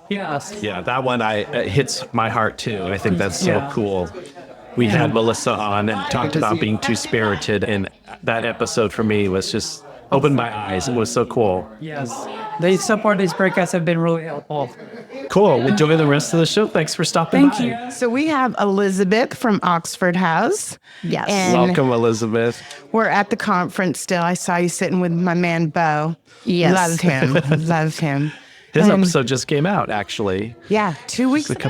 Yes. Yeah, that one hits my heart too. I think that's so Yeah. cool. We had Melissa on and talked about being two-spirited, and that episode for me was just opened my eyes. It was so cool. Yes. So far, these breakouts have been really helpful. Cool. Enjoy the rest of the show. Thanks for stopping by. Thank you. So we have Elizabeth from Oxford House. Yes. And Welcome, Elizabeth. we're at the conference still. I saw you sitting with my man, Bo. Yes. Love him. Love him. His episode just came out, actually. Yeah, 2 weeks Just a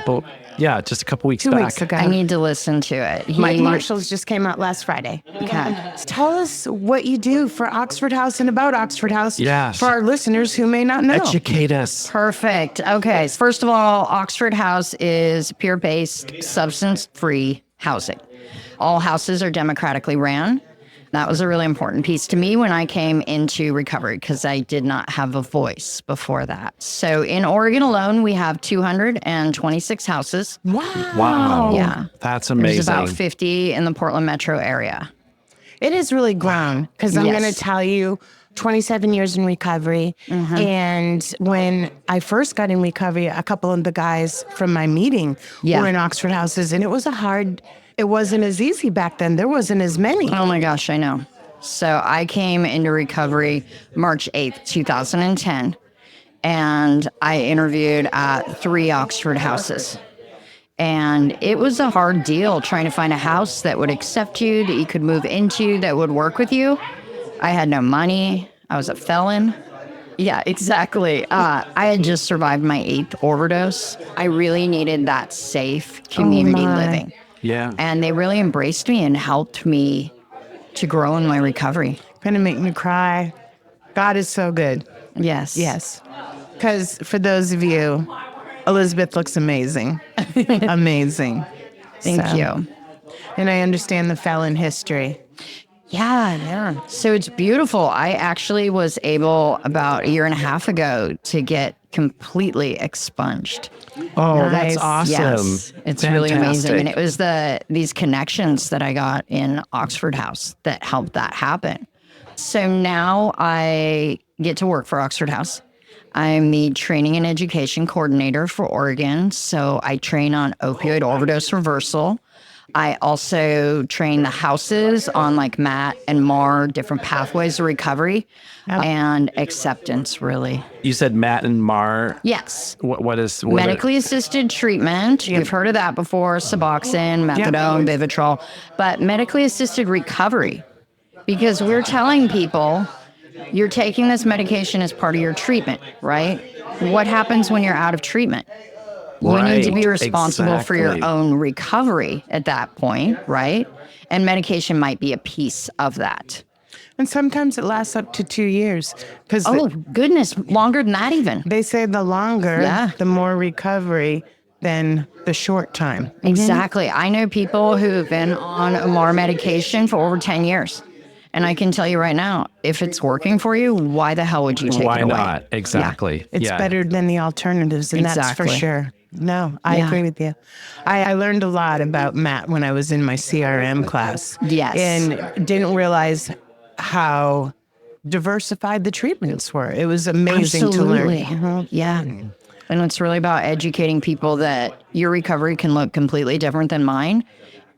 couple weeks 2 back. weeks ago. I need to listen to it. Mike Marshall's just came out last Friday. Okay. Tell us what you do for Oxford House and about Oxford House Yes. for our listeners who may not know. Educate us. Perfect. Okay. First of all, Oxford House is peer-based, substance-free housing. All houses are democratically ran. That was a really important piece to me when I came into recovery because I did not have a voice before that. So in Oregon alone, we have 226 houses. Wow. Yeah. That's amazing. There's about 50 in the Portland metro area. It has really grown because I'm Yes. going to tell you 27 years in recovery. And when I first got in recovery, a couple of the guys from my meeting were in Oxford Houses, and it wasn't as easy back then. There wasn't as many. Oh my gosh, I know. So I came into recovery March 8th, 2010, and I interviewed at 3 Oxford houses. And it was a hard deal trying to find a house that would accept you, that you could move into, that would work with you. I had no money. I was a felon. Yeah, exactly. I had just survived my 8th overdose. I really needed that safe community living. Yeah. And they really embraced me and helped me to grow in my recovery. Gonna make me cry. God is so good. Yes. Yes. Because for those of you, Elizabeth looks amazing. Amazing. Thank you. And I understand the felon history. Yeah. So it's beautiful. I actually was able about a year and a half ago to get completely expunged. Oh, Nice. that's awesome. Yes, it's really amazing. Fantastic. And it was these connections that I got in Oxford House that helped that happen. So now I get to work for Oxford House. I'm the training and education coordinator for Oregon. So I train on opioid overdose reversal. I also train the houses on like Matt and Mar, different pathways of recovery and acceptance, really. You said Matt and Mar. Yes. What is medically assisted treatment? We've heard of that before: Suboxone, methadone, Vivitrol. But medically assisted recovery, because we're telling people you're taking this medication as part of your treatment, right? What happens when you're out of treatment? You need to be responsible for your own recovery at that point, right? And medication might be a piece of that. And sometimes it lasts up to 2 years. Goodness, longer than that even. They say the longer, the more recovery than the short time. Exactly. I know people who have been on a MAR medication for over 10 years. And I can tell you right now, if it's working for you, why the hell would you take it away? Why not? Exactly. Yeah. It's better than the alternatives, and that's for sure. No, I agree with you. I learned a lot about Matt when I was in my CRM class. Yes. And didn't realize how diversified the treatments were. It was amazing to learn. Yeah. And it's really about educating people that your recovery can look completely different than mine,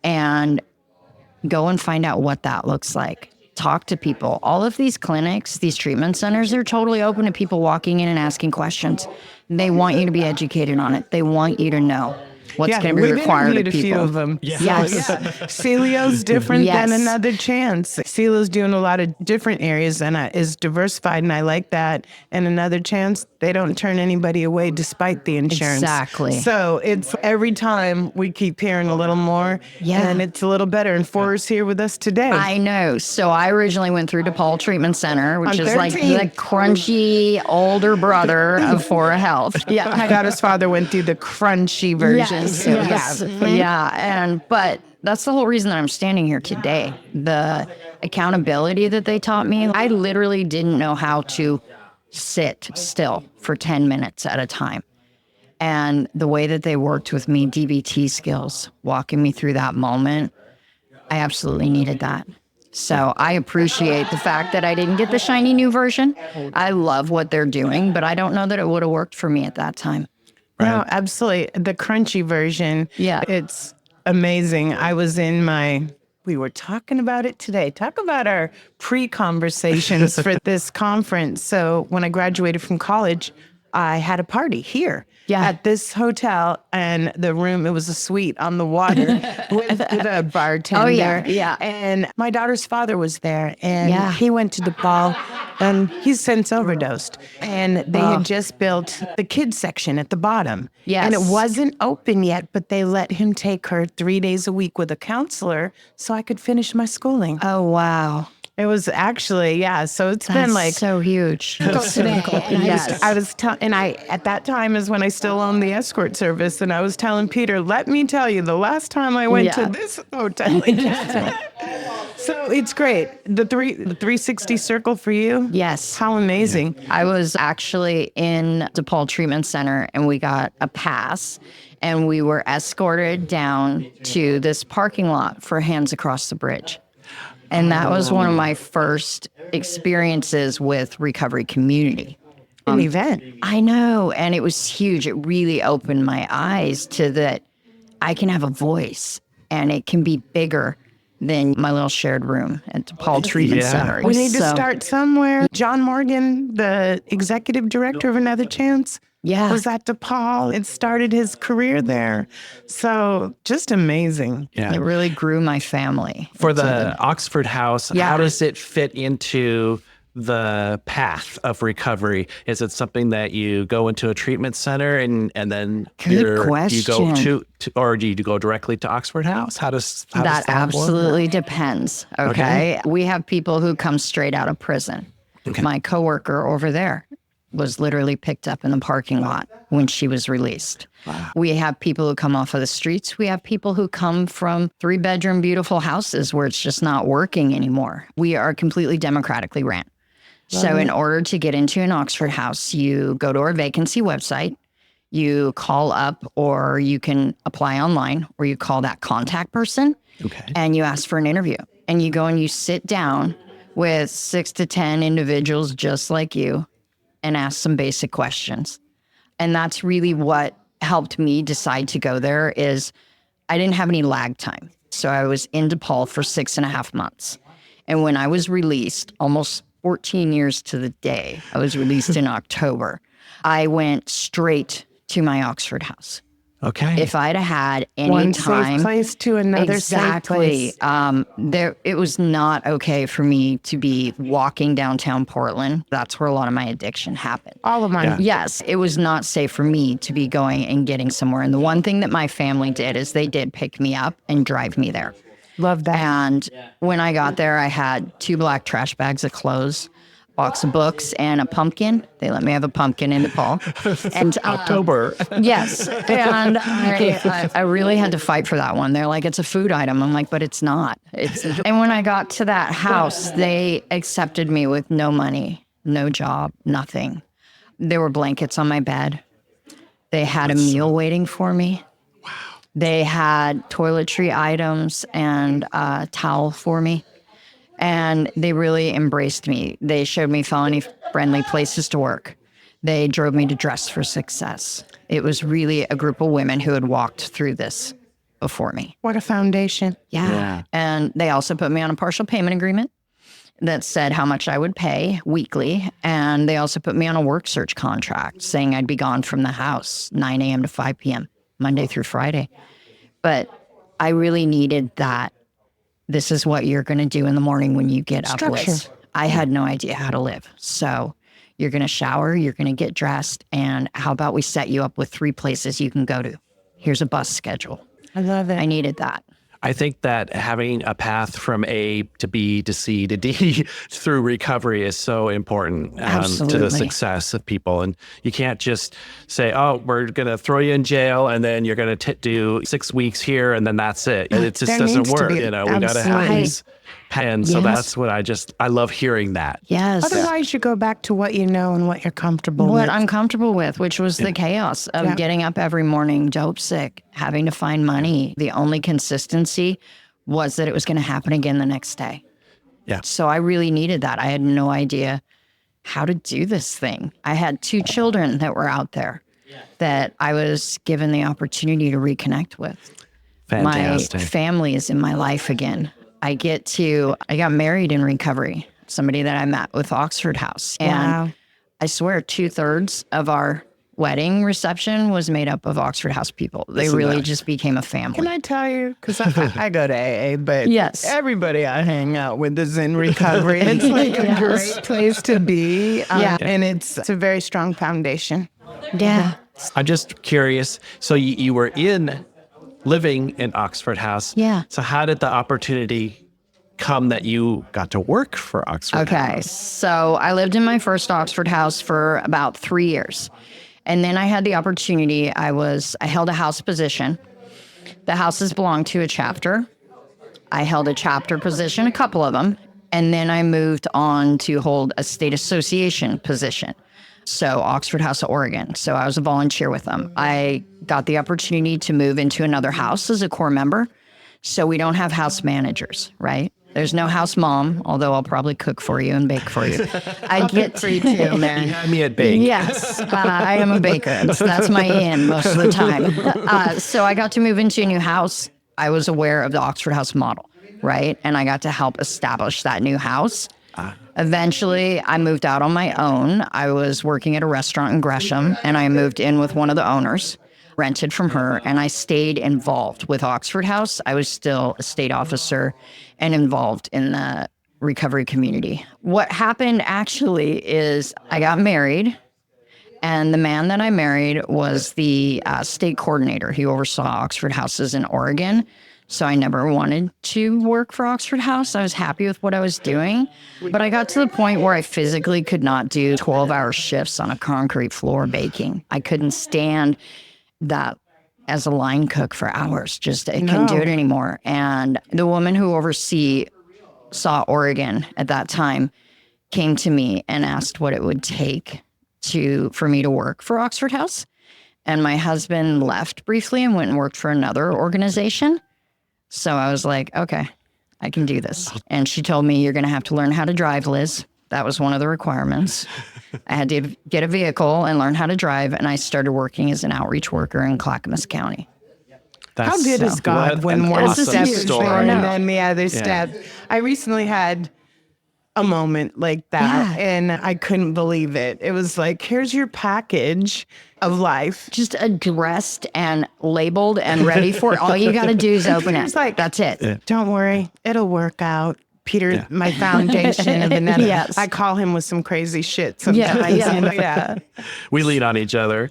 and go and find out what that looks like. Talk to people. All of these clinics, these treatment centers, they're totally open to people walking in and asking questions. They want you to be educated on it. They want you to know what's going to be required of people. A few of them. Yes. Celio's different than Another Chance. Celio's doing a lot of different areas and is diversified, and I like that. And Another Chance, they don't turn anybody away despite the insurance. Exactly. So it's every time we keep hearing a little more, and it's a little better. And Fora's here with us today. I know. So I originally went through DePaul Treatment Center, which is like the crunchy older brother of Fora Health. Yeah, my daughter's father went through the crunchy version. But that's the whole reason that I'm standing here today. The accountability that they taught me, I literally didn't know how to sit still for 10 minutes at a time. And the way that they worked with me, DBT skills, walking me through that moment, I absolutely needed that. So I appreciate the fact that I didn't get the shiny new version. I love what they're doing, but I don't know that it would have worked for me at that time. No, absolutely. The crunchy version, it's amazing. I was in we were talking about it today. Talk about our pre-conversations for this conference. So when I graduated from college, I had a party here at this hotel, and the room, it was a suite on the water with a bartender. Oh, yeah. And my daughter's father was there, and he went to DePaul, and he's since overdosed. And they had just built the kids section at the bottom. Yes. And it wasn't open yet, but they let him take her 3 days a week with a counselor so I could finish my schooling. Oh, wow. It was actually, so it's been like so huge. I was telling, at that time is when I still owned the escort service, and I was telling Peter, let me tell you, the last time I went to this hotel. So it's great. The 360 circle for you. Yes. How amazing. I was actually in DePaul Treatment Center, and we got a pass, and we were escorted down to this parking lot for Hands Across the Bridge. And that was one of my first experiences with recovery community. An event. I know. And it was huge. It really opened my eyes to that I can have a voice, and it can be bigger than my little shared room at DePaul Treatment Center. We need to start somewhere. John Morgan, the executive director of Another Chance, was at DePaul. It started his career there. So just amazing. Yeah. It really grew my family. For the Oxford House, how does it fit into the path of recovery? Is it something that you go into a treatment center and then you go to or do you go directly to Oxford House? How does that absolutely depends. Okay. We have people who come straight out of prison. Okay. My coworker over there was literally picked up in the parking lot when she was released. Wow. We have people who come off of the streets. We have people who come from 3-bedroom beautiful houses where it's just not working anymore. We are completely democratically ran. So in order to get into an Oxford House, you go to our vacancy website, you call up, or you can apply online, or you call that contact person, and you ask for an interview. And you go and you sit down with 6 to 10 individuals just like you and ask some basic questions. And that's really what helped me decide to go there. Is I didn't have any lag time. So I was in DePaul for 6.5 months. And when I was released, almost 14 years to the day, I was released in October, I went straight to my Oxford house. Okay. If I'd have had any One time, safe place to another exactly, safe place. it was not okay for me to be walking downtown Portland. That's where a lot of my addiction happened. All of mine. Yes, it was not safe for me to be going and getting somewhere. And the one thing that my family did is they did pick me up and drive me there. Love that. And when I got there, I had 2 black trash bags of clothes, box of books, and a pumpkin. They let me have a pumpkin in DePaul. And October. Yes. And I really had to fight for that one. They're like, it's a food item. I'm like, but it's not. And when I got to that house, they accepted me with no money, no job, nothing. There were blankets on my bed. They had a meal waiting for me. Wow. They had toiletry items and a towel for me. And they really embraced me. They showed me felony-friendly places to work. They drove me to Dress for Success. It was really a group of women who had walked through this before me. What a foundation. Yeah. And they also put me on a partial payment agreement that said how much I would pay weekly. And they also put me on a work search contract saying I'd be gone from the house 9 a.m. to 5 p.m., Monday through Friday. But I really needed that. This is what you're going to do in the morning when you get up with. I had no idea how to live. So you're going to shower, you're going to get dressed, and how about we set you up with 3 places you can go to? Here's a bus schedule. I love it. I needed that. I think that having a path from A to B to C to D through recovery is so important to the success of people. And you can't just say, oh, we're going to throw you in jail and then you're going to do 6 weeks here and then that's it. And it just doesn't work. We got to have these. And so that's what I love hearing that. Yes. Otherwise, you go back to what you know and what you're comfortable with. What I'm comfortable with, which was the chaos of getting up every morning, dope sick, having to find money. The only consistency was that it was going to happen again the next day. Yeah. So I really needed that. I had no idea how to do this thing. I had 2 children that were out there that I was given the opportunity to reconnect with. Fantastic. My family is in my life again. I got married in recovery, somebody that I met with Oxford House. And I swear 2/3 of our wedding reception was made up of Oxford House people. They really just became a family. Can I tell you? Because I go to AA, but everybody I hang out with is in recovery. It's like a great place to be. And it's a very strong foundation. Yeah. I'm just curious. So you were living in Oxford House. Yeah. So how did the opportunity come that you got to work for Oxford House? Okay. So I lived in my first Oxford House for about 3 years. And then I had the opportunity. I held a house position. The houses belonged to a chapter. I held a chapter position, a couple of them. And then I moved on to hold a state association position. So Oxford House of Oregon. So I was a volunteer with them. I got the opportunity to move into another house as a core member. So we don't have house managers, right? There's no house mom, although I'll probably cook for you and bake for you. I get for you too, man. You had me at bake. Yes, I am a baker. So that's my in most of the time. So I got to move into a new house. I was aware of the Oxford House model, right? And I got to help establish that new house. Eventually, I moved out on my own. I was working at a restaurant in Gresham, and I moved in with one of the owners, rented from her, and I stayed involved with Oxford House. I was still a state officer and involved in the recovery community. What happened actually is I got married, and the man that I married was the state coordinator. He oversaw Oxford Houses in Oregon. So I never wanted to work for Oxford House. I was happy with what I was doing. But I got to the point where I physically could not do 12-hour shifts on a concrete floor baking. I couldn't stand that as a line cook for hours. I couldn't do it anymore. And the woman who saw Oregon at that time came to me and asked what it would take for me to work for Oxford House. And my husband left briefly and went and worked for another organization. So I was like, okay, I can do this. And she told me, you're going to have to learn how to drive, Liz. That was one of the requirements. I had to get a vehicle and learn how to drive. And I started working as an outreach worker in Clackamas County. How good is God when one steps forward and then the other steps? I recently had a moment like that, and I couldn't believe it. It was like, here's your package of life. Just addressed and labeled and ready for it. All you got to do is open it. Like, that's it. Yeah. Don't worry, it'll work out. Peter, my foundation of Vanetta. Yes. I call him with some crazy shit sometimes. Yeah. We lean on each other.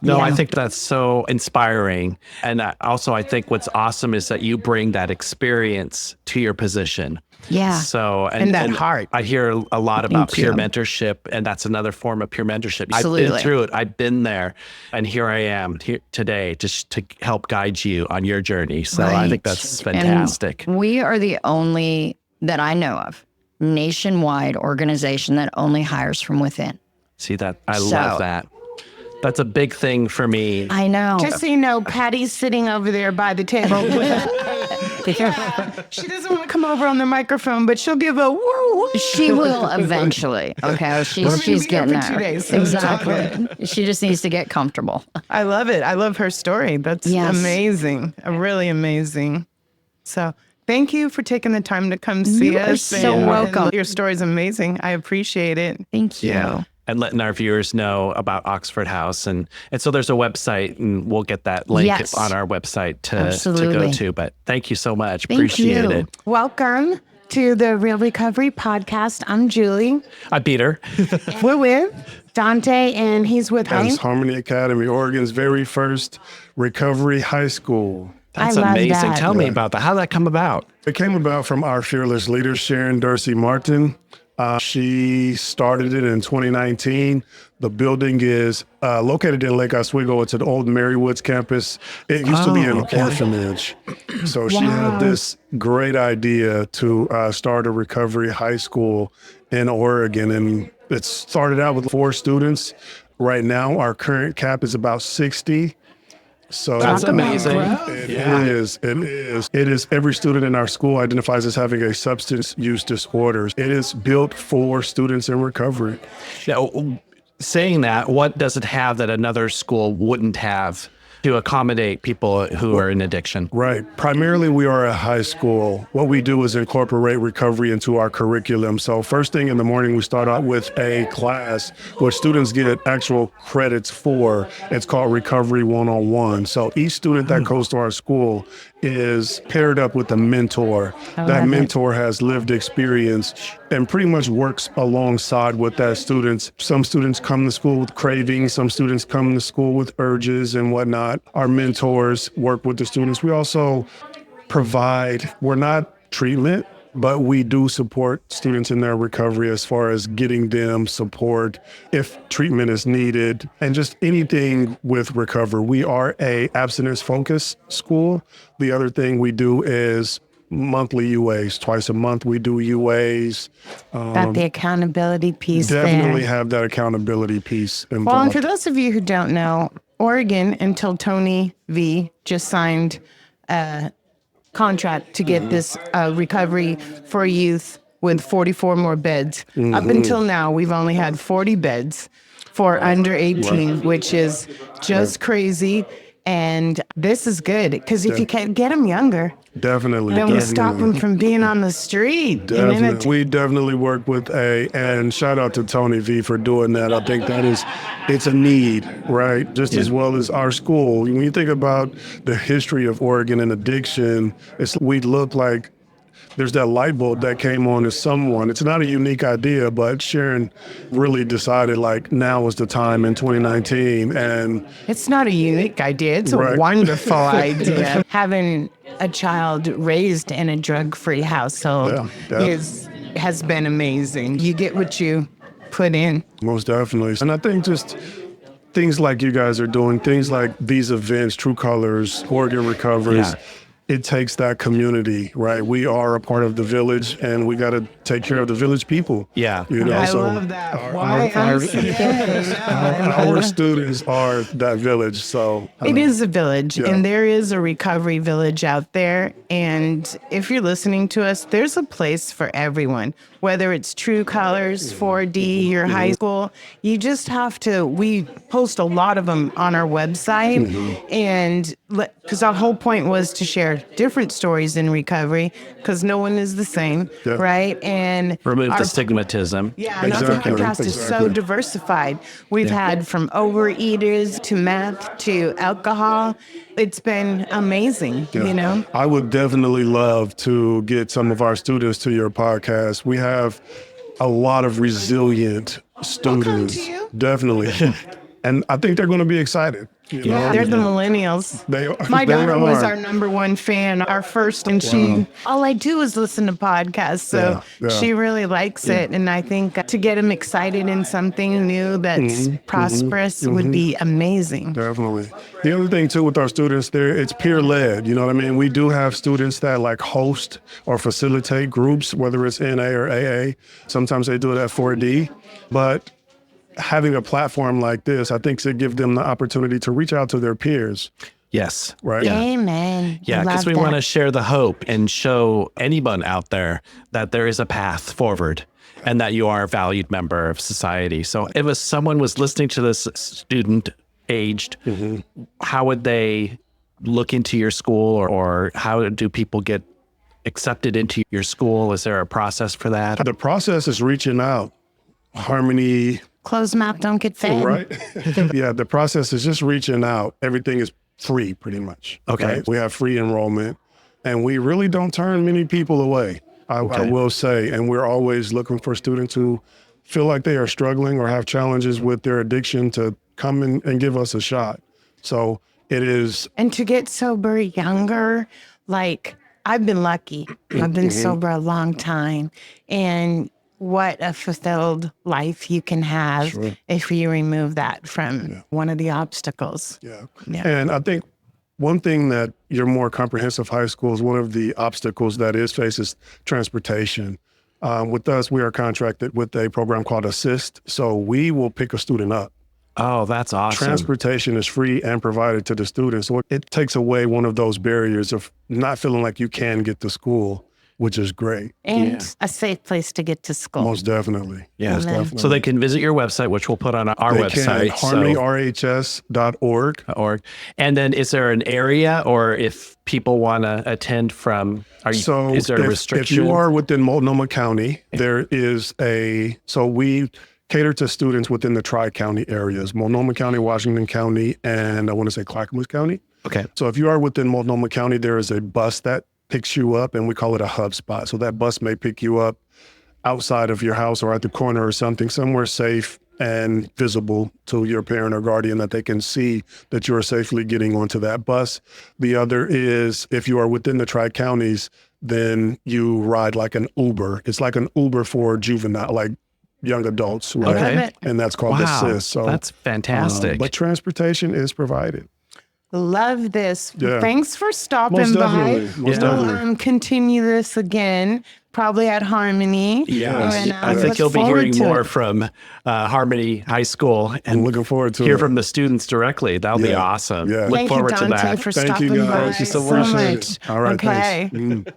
No, I think that's so inspiring. And I think what's awesome is that you bring that experience to your position. Yeah. So, and that heart. I hear a lot about peer mentorship, and that's another form of peer mentorship. Absolutely. I've been through it. I've been there. And here I am here today just to help guide you on your journey. So I think that's fantastic. And we are the only, that I know of, nationwide organization that only hires from within. See that? I love that. That's a big thing for me. I know. Just so you know, Patty's sitting over there by the table. She doesn't want to come over on the microphone, but she'll give a woo. She will eventually. Okay, she's getting there. 2 days, so exactly. She just needs to get comfortable. I love it. I love her story. That's amazing. Really amazing. So thank you for taking the time to come see us. You're so welcome. Your story is amazing. I appreciate it. Thank you. Yeah. And letting our viewers know about Oxford House. And so there's a website, and we'll get that link on our website to go to. But thank you so much. Appreciate it. Welcome to the Real Recovery Podcast. I'm Julie. I'm Peter. We're with Dante, and he's with Harmony Academy, Oregon's very first recovery high school. That's amazing. Tell me about that. How did that come about? It came about from our fearless leader, Sharon Dorsey Martin. She started it in 2019. The building is located in Lake Oswego. It's an old Marywoods campus. It used to be an orphanage. So she had this great idea to start a recovery high school in Oregon. And it started out with 4 students. Right now, our current cap is about 60. So that's amazing. It is. Every student in our school identifies as having a substance use disorder. It is built for students in recovery. Now, saying that, what does it have that another school wouldn't have to accommodate people who are in addiction? Right. Primarily, we are a high school. What we do is incorporate recovery into our curriculum. So first thing in the morning, we start out with a class where students get actual credits for. It's called Recovery 101. So each student that goes to our school is paired up with a mentor. That mentor has lived experience and pretty much works alongside with that students. Some students come to school with cravings. Some students come to school with urges and whatnot. Our mentors work with the students. We also provide, we're not treatment, but we do support students in their recovery as far as getting them support if treatment is needed and just anything with recovery. We are a abstinence-focused school. The other thing we do is monthly UAs. Twice a month we do UAs. Got the accountability piece definitely have that accountability piece involved. Well, and for those of you who don't know, Oregon, until Tony V just signed a contract to get this recovery for youth with 44 more beds. Up until now, we've only had 40 beds for under 18, which is just crazy. And this is good because if you can get them younger, definitely, then we stop them from being on the street. Definitely. We definitely work with and shout out to Tony V for doing that. I think it's a need, right? Just as well as our school. When you think about the history of Oregon and addiction, we look like there's that light bulb that came on to someone. It's not a unique idea, but Sharon really decided like now was the time in 2019. And it's not a unique idea. It's a wonderful idea. Having a child raised in a drug-free household has been amazing. You get what you put in. Most definitely. And I think just things like you guys are doing, things like these events, True Colors, Oregon Recovers, it takes that community, right? We are a part of the village, and we got to take care of the village people. Yeah. You know, I love that. Our students are that village. So it is a village, and there is a recovery village out there. And if you're listening to us, there's a place for everyone. whether it's True Colors, 4D, your high school. You just have to, we post a lot of them on our website. And because our whole point was to share different stories in recovery, because no one is the same, right? And remove our the stigmatism. yeah, and our podcast is so diversified. We've had from overeaters to meth to alcohol. It's been amazing, you know? I would definitely love to get some of our students to your podcast. We have a lot of resilient students. to you. Definitely. And I think they're going to be excited. You know? They're the millennials. They are. My They daughter was are. our number one fan, our first, and she, all I do is listen to podcasts. So she really likes it. And I think to get them excited in something new that's prosperous would be amazing. Definitely. The other thing too with our students, it's peer led. You know what I mean? We do have students that like host or facilitate groups, whether it's NA or AA. Sometimes they do it at 4D, but having a platform like this, I think, should give them the opportunity to reach out to their peers. Yes. Right. Yeah. Amen. Yeah, because we want to share the hope and show anyone out there that there is a path forward and that you are a valued member of society. So if someone was listening to this student aged, how would they look into your school or how do people get accepted into your school? Is there a process for that? The process is reaching out. Harmony. Closed mouth don't get fed. Right. Yeah, the process is just reaching out. Everything is free, pretty much. Okay. Right? We have free enrollment, and we really don't turn many people away, I will say. And we're always looking for students who feel like they are struggling or have challenges with their addiction to come in and give us a shot. So it is. And to get sober younger, like I've been lucky. I've been sober a long time. And what a fulfilled life you can have if you remove that from one of the obstacles. Yeah. And I think one thing that your more comprehensive high school is one of the obstacles that faces transportation. With us, we are contracted with a program called Assist. So we will pick a student up. Oh, that's awesome. Transportation is free and provided to the students. So it takes away one of those barriers of not feeling like you can get to school, which is great. And a safe place to get to school. Most definitely. Yeah. Most definitely. So they can visit your website, which we'll put on our website. HarmonyRHS.org. And then is there an area or if people want to attend from, is there a restriction? If you are within Multnomah County, there is so we cater to students within the Tri-County areas, Multnomah County, Washington County, and I want to say Clackamas County. Okay. So if you are within Multnomah County, there is a bus that picks you up, and we call it a hub spot. So that bus may pick you up outside of your house or at the corner or something, somewhere safe and visible to your parent or guardian that they can see that you are safely getting onto that bus. The other is if you are within the Tri-Counties, then you ride like an Uber. It's like an Uber for juvenile, like young adults, right? Okay. And that's called Assist. So that's fantastic. But transportation is provided. Love this. Yeah. Thanks for stopping Most by. definitely. Most definitely. Continue this again, probably at Harmony. Yes. And, I think look you'll be forward hearing to more it. from Harmony High School and I'm looking forward to hear it. from the students directly. That'll be awesome. Yeah. Look Thank forward you, to Dante, that. for Thank stopping you, by guys. Thank you so much. All right, okay. thanks.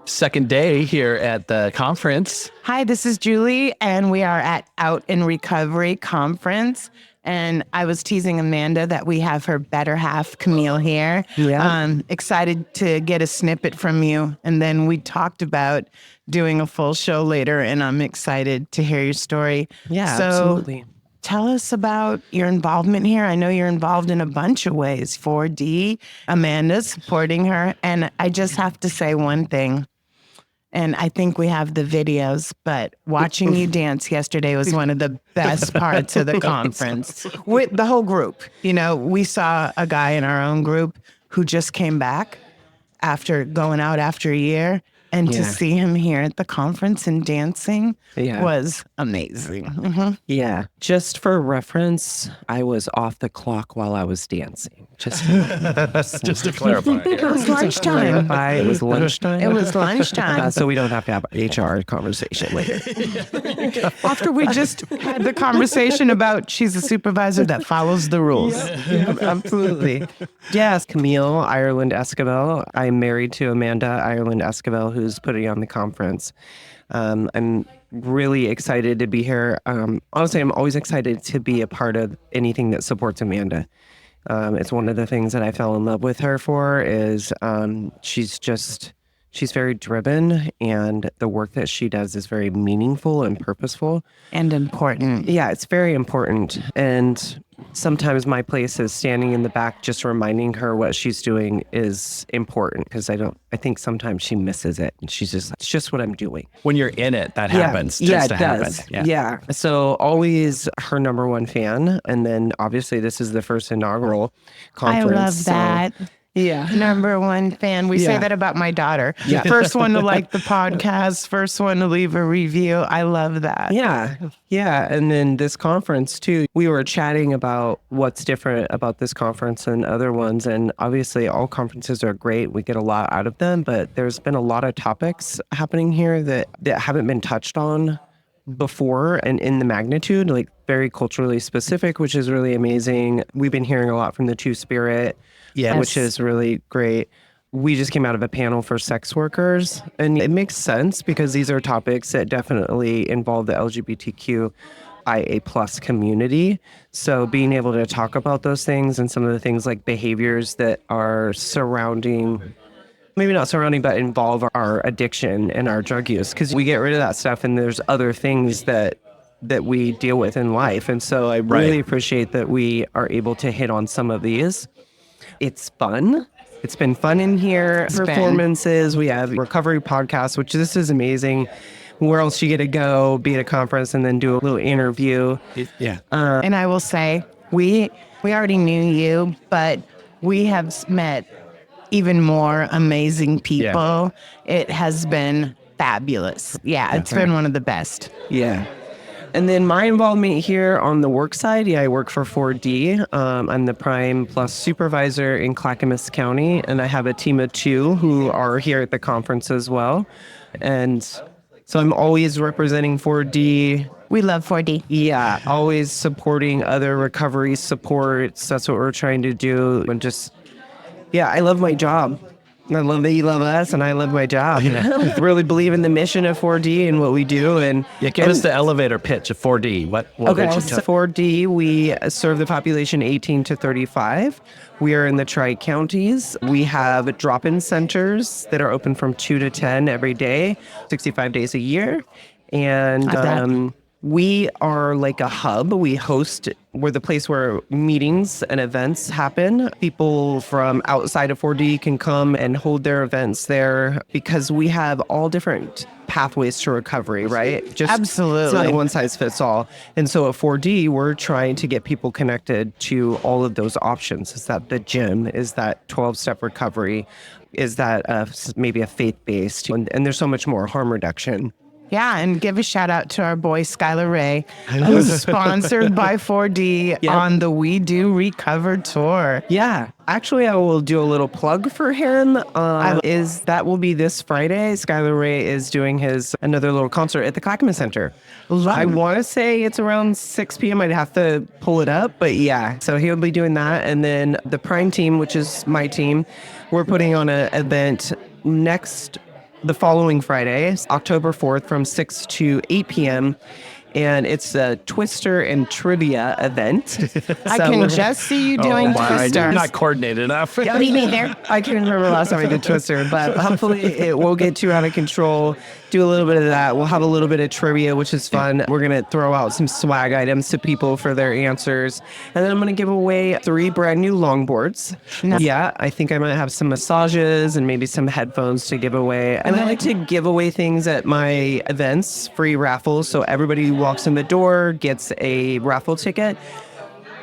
Second day here at the conference. Hi, this is Julie, and we are at Out in Recovery Conference. And I was teasing Amanda that we have her better half, Camille, here. Yeah. Excited to get a snippet from you. And then we talked about doing a full show later, and I'm excited to hear your story. Yeah, so absolutely. Tell us about your involvement here. I know you're involved in a bunch of ways. 4D, Amanda supporting her. And I just have to say one thing. And I think we have the videos, but watching you dance yesterday was one of the best parts of the conference. With the whole group. You know, we saw a guy in our own group who just came back after going out after a year. And to see him here at the conference and dancing was amazing. Mm-hmm. Yeah. Just for reference, I was off the clock while I was dancing. Just to clarify. It was lunchtime. It was lunchtime. It was lunchtime. So we don't have to have an HR conversation later. After we just had the conversation about she's a supervisor that follows the rules. Yeah, absolutely. Yes, Camille Ireland-Esquivel. I'm married to Amanda Ireland-Esquivel, who's putting on the conference. I'm really excited to be here. Honestly, I'm always excited to be a part of anything that supports Amanda. It's one of the things that I fell in love with her for is she's very driven, and the work that she does is very meaningful and purposeful. And important. Yeah, it's very important. And sometimes my place is standing in the back just reminding her what she's doing is important, because I think sometimes she misses it. And she's just, it's just what I'm doing. When you're in it, that happens. Yeah, Tends it to happen. does. Yeah. So always her number one fan. And then obviously this is the first inaugural conference. I love that. Yeah. Number one fan. We say that about my daughter. Yeah. First one to like the podcast, first one to leave a review. I love that. Yeah. Yeah. And then this conference too, we were chatting about what's different about this conference and other ones. And obviously all conferences are great. We get a lot out of them, but there's been a lot of topics happening here that haven't been touched on before and in the magnitude, like very culturally specific, which is really amazing. We've been hearing a lot from the Two-Spirit. Yes. Which is really great. We just came out of a panel for sex workers, and it makes sense because these are topics that definitely involve the LGBTQIA plus community. So being able to talk about those things and some of the things like behaviors that are maybe not surrounding, but involve our addiction and our drug use, because we get rid of that stuff and there's other things that we deal with in life. And so I really appreciate that we are able to hit on some of these. It's fun. It's been fun in here. Performances. We have recovery podcasts, which this is amazing. Where else you get to go, be at a conference, and then do a little interview. Yeah. And I will say, we already knew you, but we have met even more amazing people. Yeah. It has been fabulous. Yeah, it's been one of the best. Yeah. And then my involvement here on the work side, I work for 4D. I'm the Prime Plus supervisor in Clackamas County, and I have a team of 2 who are here at the conference as well. And so I'm always representing 4D. We love 4D. Yeah, always supporting other recovery supports. That's what we're trying to do. And just, I love my job. I love that you love us, and I love my job. I really believe in the mission of 4D and what we do. And give us the elevator pitch of 4D. What so 4D, we serve the population 18 to 35. We are in the Tri-Counties. We have drop-in centers that are open from 2 to 10 every day, 65 days a year. And we are like a hub. We're the place where meetings and events happen. People from outside of 4D can come and hold their events there because we have all different pathways to recovery, right? Absolutely. It's not one size fits all. And so at 4D, we're trying to get people connected to all of those options. Is that the gym? Is that 12-step recovery? Is that maybe a faith-based? And there's so much more, harm reduction. Yeah, and give a shout out to our boy Skylar Ray, who's sponsored by 4D on the We Do Recover tour. Yeah, actually, I will do a little plug for him. That will be this Friday. Skylar Ray is doing another little concert at the Clackamas Center. I want to say it's around 6 p.m. I'd have to pull it up, but so he'll be doing that. And then the Prime team, which is my team, we're putting on an event the following Friday, October 4th, from 6 to 8 p.m. And it's a Twister and Trivia event. I can just see you doing Twister. I'm not coordinated enough. Me neither. I can't remember last time I did Twister, but hopefully it won't get too out of control. Do a little bit of that. We'll have a little bit of trivia, which is fun. We're going to throw out some swag items to people for their answers. And then I'm going to give away 3 brand new longboards. Nice. Yeah, I think I might have some massages and maybe some headphones to give away. And I like to give away things at my events, free raffles. So everybody who walks in the door gets a raffle ticket.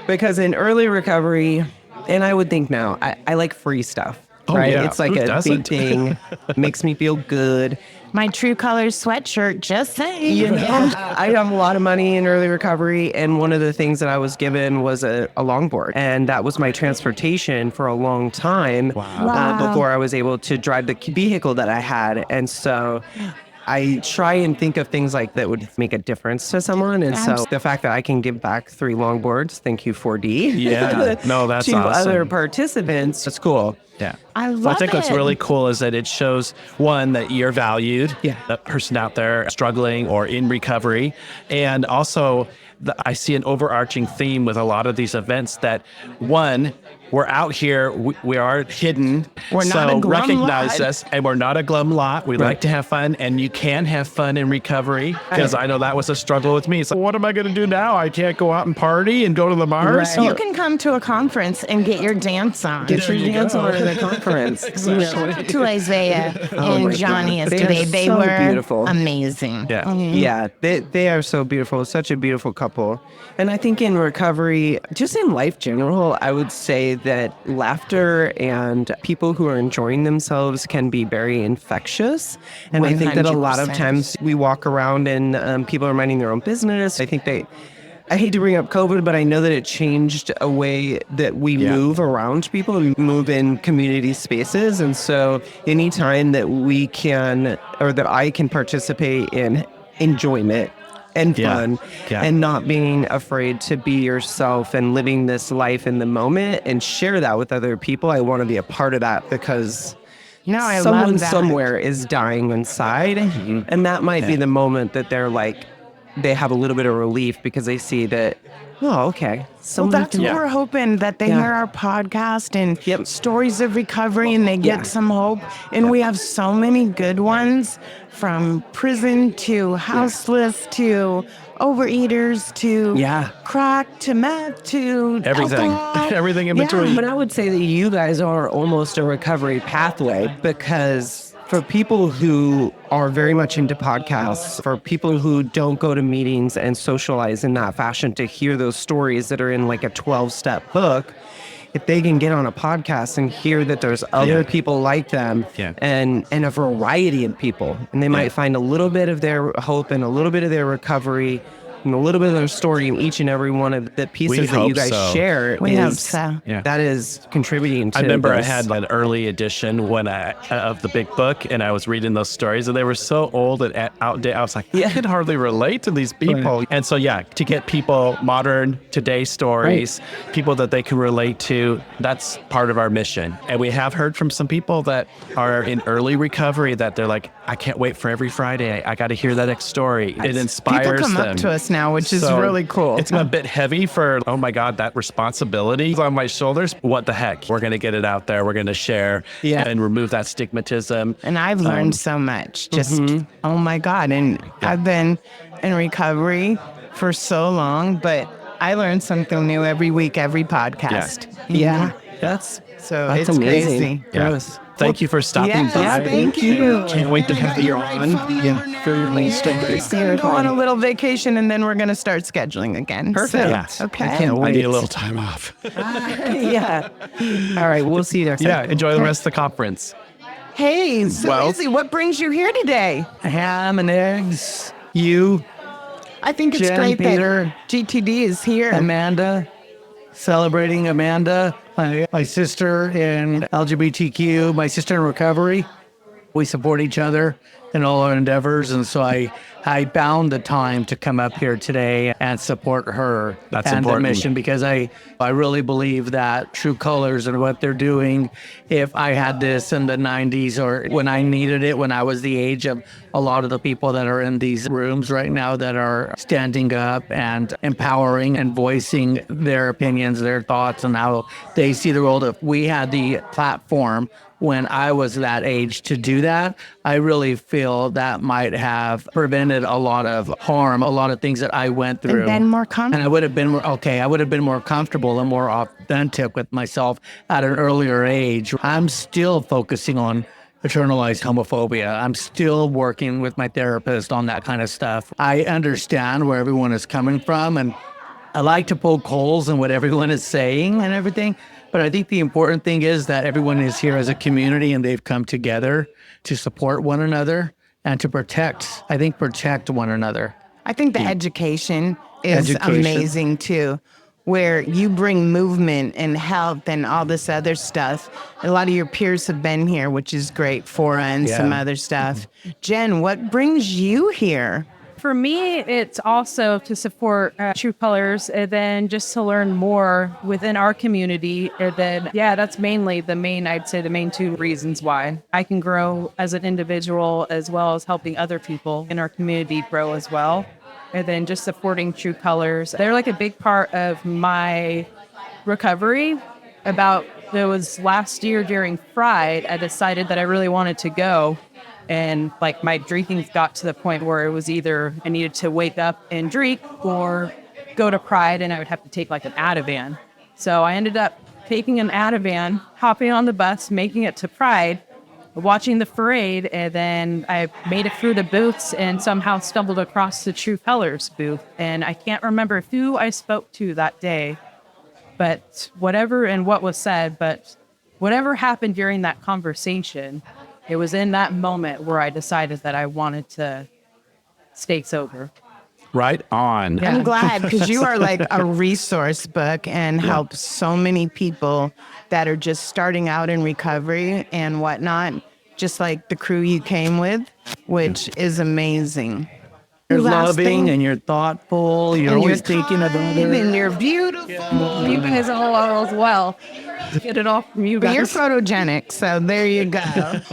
Because in early recovery, and I would think now, I like free stuff. Right? Yeah. It's like a big thing. Makes me feel good. My True Colors sweatshirt, just saying. I have a lot of money in early recovery, and one of the things that I was given was a longboard, and that was my transportation for a long time. Wow. Before I was able to drive the vehicle that I had. And so I try and think of things like that would make a difference to someone. And so the fact that I can give back 3 longboards, thank you 4D. Yeah, no, that's to awesome. other participants. That's cool. Yeah. I love Well, I think it. what's really cool is that it shows, one, that you're valued, that person out there struggling or in recovery. And also, I see an overarching theme with a lot of these events that, one, we're out here, we are hidden. We're so not a glum recognize lot. us, and we're not a glum lot. We like to have fun, and you can have fun in recovery, because I know that was a struggle with me. It's like, what am I going to do now? I can't go out and party and go to the bars. You can come to a conference and get your dance on. Get your dance on at a conference. To Isaiah and Johnny Esquivel. They so were beautiful. amazing. Yeah. Yeah, they are so beautiful. Such a beautiful couple. And I think in recovery, just in life general, I would say that laughter and people who are enjoying themselves can be very infectious. And I think that a lot of 100%. times we walk around and people are minding their own business. I hate to bring up COVID, but I know that it changed a way that we move around people and move in community spaces. And so anytime that we can, or that I can participate in enjoyment and fun and not being afraid to be yourself and living this life in the moment and share that with other people, I want to be a part of that, because I someone love that. somewhere is dying inside. And that might be the moment that they're like, they have a little bit of relief because they see that, oh, okay. Well, that's what we're hoping, that they hear our podcast and stories of recovery and they get some hope. And we have so many good ones, from prison to houseless to overeaters to crack to meth to Everything. alcohol. Everything in between. But I would say that you guys are almost a recovery pathway, because for people who are very much into podcasts, for people who don't go to meetings and socialize in that fashion, to hear those stories that are in like a 12-step book, if they can get on a podcast and hear that there's other people like them and a variety of people, and they might find a little bit of their hope and a little bit of their recovery and a little bit of their story in each and every one of the pieces that you guys share. We hope so. That is contributing to I remember this. I had an early edition of the big book, and I was reading those stories, and they were so old and outdated. I was like, I could hardly relate to these people. And so, to get people modern, today stories, people that they can relate to, that's part of our mission. And we have heard from some people that are in early recovery that they're like, I can't wait for every Friday. I got to hear that story. It inspires them. People come up to us now, which is really cool. It's a bit heavy for, oh my God, that responsibility is on my shoulders. What the heck? We're going to get it out there. We're going to share and remove that stigmatism. And I've learned so much. Just, oh my God. And I've been in recovery for so long, but I learn something new every week, every podcast. That's it's amazing. crazy. Yes. Thank you for stopping by. Yeah, thank you. Can't wait to have you on. For your We're going on a little vacation, and then we're going to start scheduling again. Perfect. So, okay. I need a little time off. All right, we'll see you next time. Enjoy the rest of the conference. Hey, so Izzy, what brings you here today? Ham and eggs. You, I think it's Jen, great Peter, that GTD is here. Amanda, celebrating Amanda, my sister in LGBTQ, my sister in recovery. We support each other in all our endeavors, and so I found the time to come up here today and support her and the mission, because I really believe that True Colors and what they're doing, if I had this in the 90s or when I needed it, when I was the age of a lot of the people that are in these rooms right now that are standing up and empowering and voicing their opinions, their thoughts, and how they see the world. If we had the platform when I was that age to do that, I really feel that might have prevented a lot of harm, a lot of things that I went through. And then more comfortable. And I would have been, I would have been more comfortable and more authentic with myself at an earlier age. I'm still focusing on internalized homophobia. I'm still working with my therapist on that kind of stuff. I understand where everyone is coming from, and I like to poke holes in what everyone is saying and everything. But I think the important thing is that everyone is here as a community, and they've come together to support one another and to protect one another. I think the education is amazing too. where you bring movement and health and all this other stuff. A lot of your peers have been here, which is great, Fora and some other stuff. Jen, what brings you here? For me, it's also to support True Colors and then just to learn more within our community. And then, that's mainly I'd say the main two reasons why I can grow as an individual as well as helping other people in our community grow as well. And then just supporting True Colors. They're like a big part of my recovery. It was last year during Pride, I decided that I really wanted to go. And like my drinking got to the point where it was either I needed to wake up and drink or go to Pride, and I would have to take like an Ativan. So I ended up taking an Ativan, hopping on the bus, making it to Pride, watching the parade, and then I made it through the booths and somehow stumbled across the True Colors booth. And I can't remember who I spoke to that day, but whatever and what was said, but whatever happened during that conversation, it was in that moment where I decided that I wanted to stay sober. Right on. I'm glad, because you are like a resource book and help so many people that are just starting out in recovery and whatnot, just like the crew you came with, which is amazing. You're loving and you're thoughtful. You're always thinking of others. And you're beautiful. You guys all as well. Get it off from you guys. But you're photogenic, so there you go.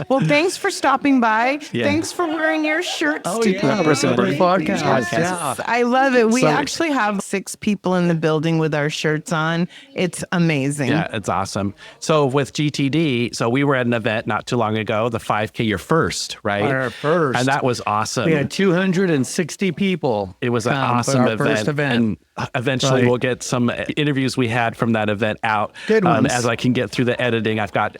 Well, thanks for stopping by. Thanks for wearing your shirts today. Podcast. I love it. We actually have 6 people in the building with our shirts on. It's amazing. Yeah, it's awesome. So with GTD, so we were at an event not too long ago, the 5K, your first, right? Our first. And that was awesome. We had 260 people. It was an awesome first event. And eventually we'll get some interviews we had from that event out. Good ones. As I can get through the editing. I've got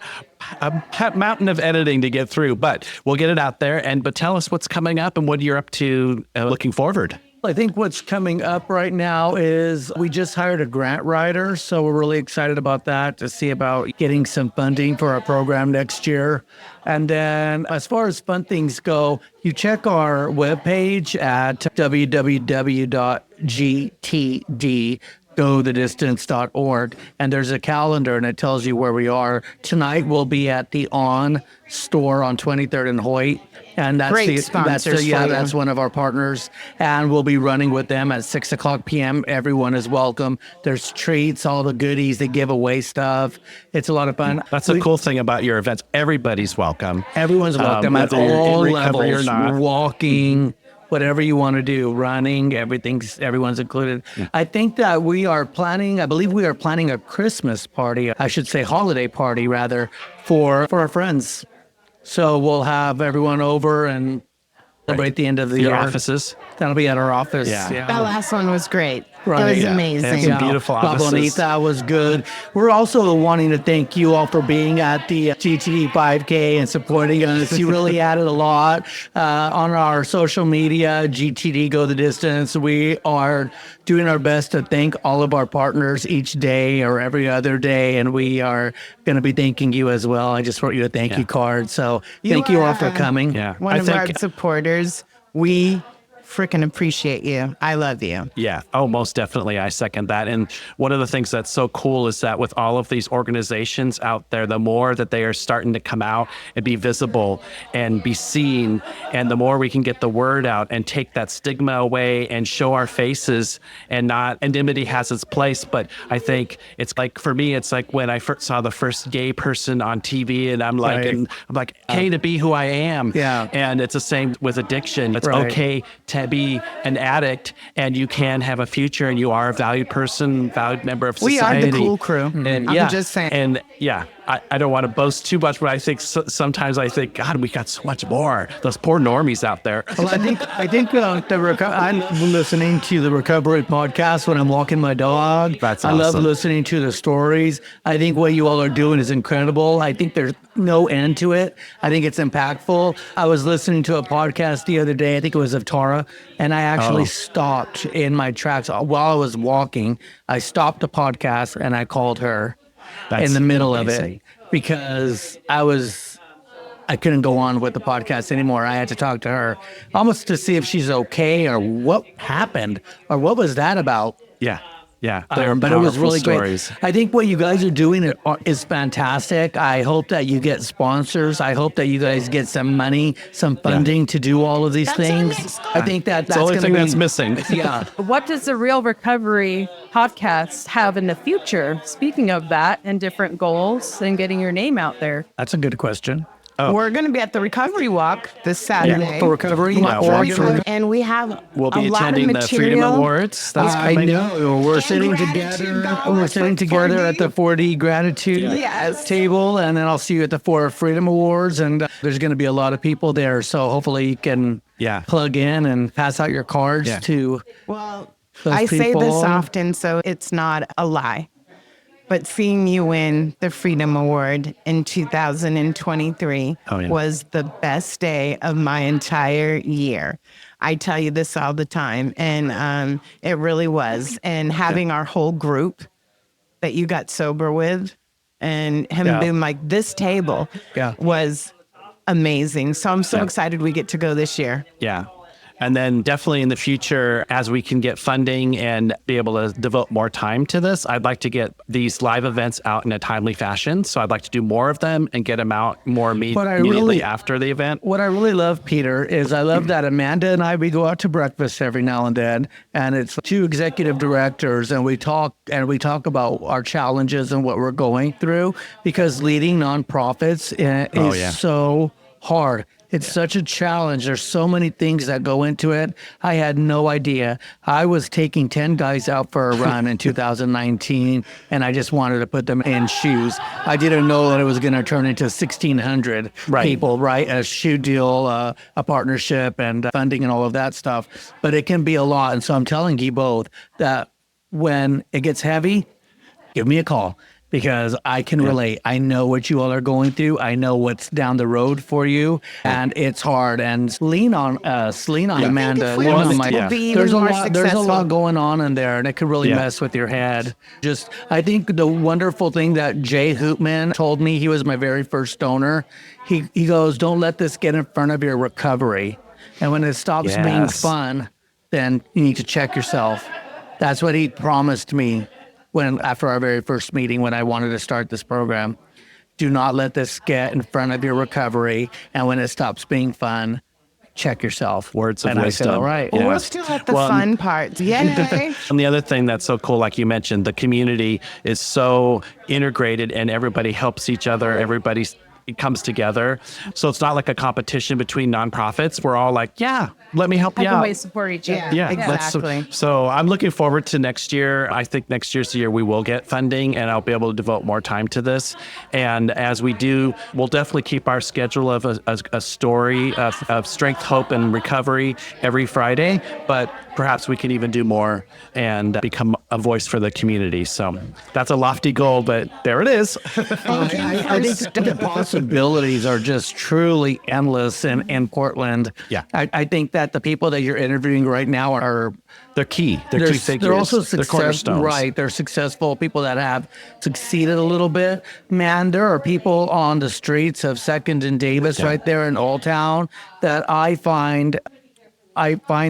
a mountain of editing to get through, but we'll get it out there. But tell us what's coming up and what you're up to looking forward. I think what's coming up right now is we just hired a grant writer. So we're really excited about that, to see about getting some funding for our program next year. And then as far as fun things go, you check our webpage at www.gtdgothedistance.org, and there's a calendar and it tells you where we are. Tonight we'll be at the On store on 23rd and Hoyt. And that's that's one of our partners, and we'll be running with them at 6:00 p.m. Everyone is welcome. There's treats, all the goodies, they give away stuff. It's a lot of fun. That's the cool thing about your events. Everybody's welcome. Everyone's welcome at all levels. Walking, whatever you want to do, running, everyone's included. Yeah. I think that I believe we are planning a Christmas party, I should say holiday party rather, for our friends. So we'll have everyone over and celebrate the end of the year. Offices. That'll be at our office. Yeah. That last one was great. Right. It was amazing. Some beautiful offices. Bonita was good. We're also wanting to thank you all for being at the GTD 5K and supporting us. You really added a lot on our social media, GTD Go the Distance. We are doing our best to thank all of our partners each day or every other day, and we are going to be thanking you as well. I just wrote you a thank you card. So thank you all for coming. Yeah. One of our supporters. We freaking appreciate you. I love you. Yeah. Oh, most definitely. I second that. And one of the things that's so cool is that with all of these organizations out there, the more that they are starting to come out and be visible and be seen, and the more we can get the word out and take that stigma away and show our faces, and not anonymity has its place. But I think it's like, for me, it's like when I first saw the first gay person on TV, and I'm like, okay to be who I am. Yeah. And it's the same with addiction. It's okay to be an addict, and you can have a future, and you are a valued person, valued member of society. We are the cool crew. And I'm just saying. And I don't want to boast too much, but I think sometimes I think, God, we got so much more. Those poor normies out there. Well, I think I'm listening to the recovery podcast when I'm walking my dog. That's awesome. I love awesome. listening to the stories. I think what you all are doing is incredible. I think there's no end to it. I think it's impactful. I was listening to a podcast the other day. I think it was of Tara, and I actually stopped in my tracks while I was walking. I stopped the podcast and I called her. That's in the middle of it, because I couldn't go on with the podcast anymore. I had to talk to her almost to see if she's okay or what happened or what was that about. Yeah. Yeah, they're but it was powerful really stories. great. I think what you guys are doing is fantastic. I hope that you get sponsors. I hope that you guys get some money, some funding to do all of these things. I think that's the only thing that's missing. Yeah. What does the Real Recovery podcast have in the future? Speaking of that and different goals and getting your name out there. That's a good question. We're going to be at the Recovery Walk this Saturday. For recovery. And we have We'll be a lot of attending the Freedom material. Awards. That's I coming. know. We're sitting together. We're sitting together at the 4D Gratitude table, and then I'll see you at the Fora Freedom Awards. And there's going to be a lot of people there, so hopefully you can plug in and pass out your cards to. Well, those I say people. this often, so it's not a lie. But seeing you win the Freedom Award in 2023 was the best day of my entire year. I tell you this all the time, and it really was. And having our whole group that you got sober with and him being like, this table was amazing. So I'm so excited we get to go this year. Yeah. And then definitely in the future, as we can get funding and be able to devote more time to this, I'd like to get these live events out in a timely fashion. So I'd like to do more of them and get them out more immediately after the event. What I really love, Peter, is I love that Amanda and I, we go out to breakfast every now and then, and it's two executive directors, and we talk about our challenges and what we're going through, because leading nonprofits is so hard. It's such a challenge. There's so many things that go into it. I had no idea. I was taking 10 guys out for a run in 2019, and I just wanted to put them in shoes. I didn't know that it was going to turn into 1,600 people, right? A shoe deal, a partnership, and funding and all of that stuff. But it can be a lot. And so I'm telling you both that when it gets heavy, give me a call. Because I can relate. I know what you all are going through. I know what's down the road for you, and it's hard. And lean on us, lean on Amanda. Lean on my, there's a lot going on in there, and it could really mess with your head. I think the wonderful thing that Jay Hoopman told me, he was my very first donor. He goes, don't let this get in front of your recovery. And when it stops being fun, then you need to check yourself. That's what he promised me. After our very first meeting, when I wanted to start this program, do not let this get in front of your recovery. And when it stops being fun, check yourself. Words of wisdom. I said, all right. Well, we're still at the fun part. Yay. And the other thing that's so cool, like you mentioned, the community is so integrated and everybody helps each other. It comes together. So it's not like a competition between nonprofits. We're all like, let me help you out. Always support each other. Yeah, exactly. So I'm looking forward to next year. I think next year's the year we will get funding, and I'll be able to devote more time to this. And as we do, we'll definitely keep our schedule of a story of strength, hope, and recovery every Friday. But perhaps we can even do more and become a voice for the community. So that's a lofty goal, but there it is. I think the possibilities are just truly endless in Portland. Yeah. I think that the people that you're interviewing right now they're key. They're key figures. They're also They're cornerstones. Right. They're successful people that have succeeded a little bit. Man, there are people on the streets of 2nd and Davis right there in Old Town that I find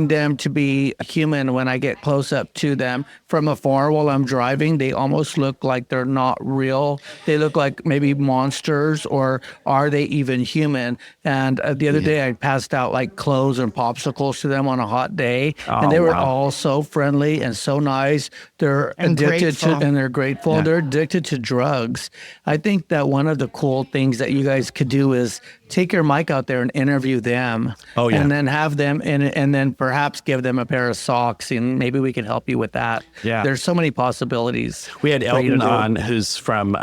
them to be human when I get close up to them. From afar while I'm driving, they almost look like they're not real. They look like maybe monsters, or are they even human? And the other day I passed out like clothes and popsicles to them on a hot day. And they were all so friendly and so nice. They're addicted to, and they're grateful. They're addicted to drugs. I think that one of the cool things that you guys could do is take your mic out there and interview them. And then have them and then perhaps give them a pair of socks, and maybe we can help you with that. Yeah. There's so many possibilities. We had Elton on, who's from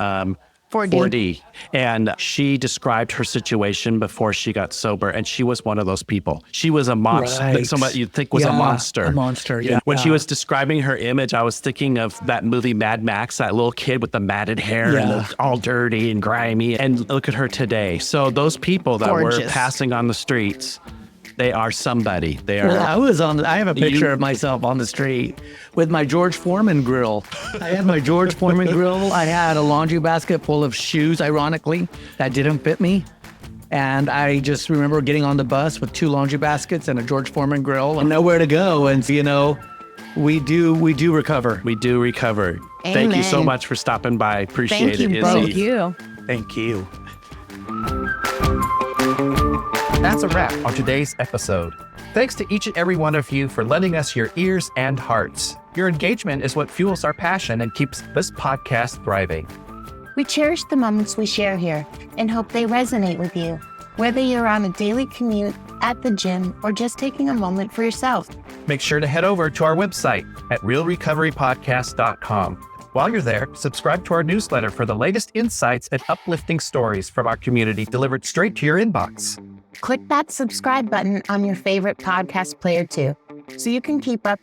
4D. And she described her situation before she got sober, and she was one of those people. She was a monster. Right. Somebody you'd think was a monster. A monster, yeah. When she was describing her image, I was thinking of that movie Mad Max, that little kid with the matted hair and all dirty and grimy. And look at her today. So those people that were passing on the streets, they are somebody. They are. Well, I have a picture of myself on the street with my George Foreman grill. I had my George Foreman grill. I had a laundry basket full of shoes, ironically, that didn't fit me. And I just remember getting on the bus with 2 laundry baskets and a George Foreman grill and nowhere to go. And, We do recover. We do recover. Thank you so Amen. much for stopping by. Appreciate Thank it, you both. Izzy. Thank you. Thank you. That's a wrap on today's episode. Thanks to each and every one of you for lending us your ears and hearts. Your engagement is what fuels our passion and keeps this podcast thriving. We cherish the moments we share here and hope they resonate with you, whether you're on a daily commute, at the gym, or just taking a moment for yourself. Make sure to head over to our website at realrecoverypodcast.com. While you're there, subscribe to our newsletter for the latest insights and uplifting stories from our community delivered straight to your inbox. Click that subscribe button on your favorite podcast player too, so you can keep up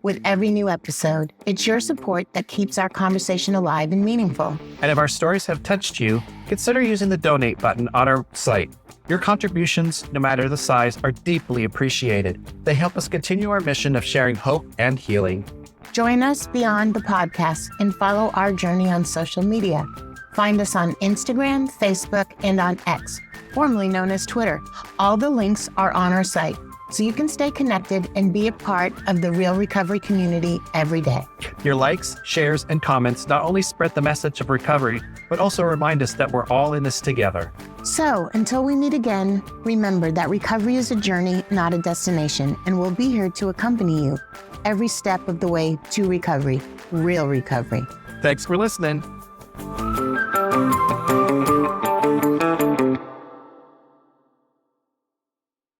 with every new episode. It's your support that keeps our conversation alive and meaningful. And if our stories have touched you, consider using the donate button on our site. Your contributions, no matter the size, are deeply appreciated. They help us continue our mission of sharing hope and healing. Join us beyond the podcast and follow our journey on social media. Find us on Instagram, Facebook, and on X, formerly known as Twitter. All the links are on our site, so you can stay connected and be a part of the Real Recovery community every day. Your likes, shares, and comments not only spread the message of recovery, but also remind us that we're all in this together. So, until we meet again, remember that recovery is a journey, not a destination, and we'll be here to accompany you every step of the way to recovery, real recovery. Thanks for listening.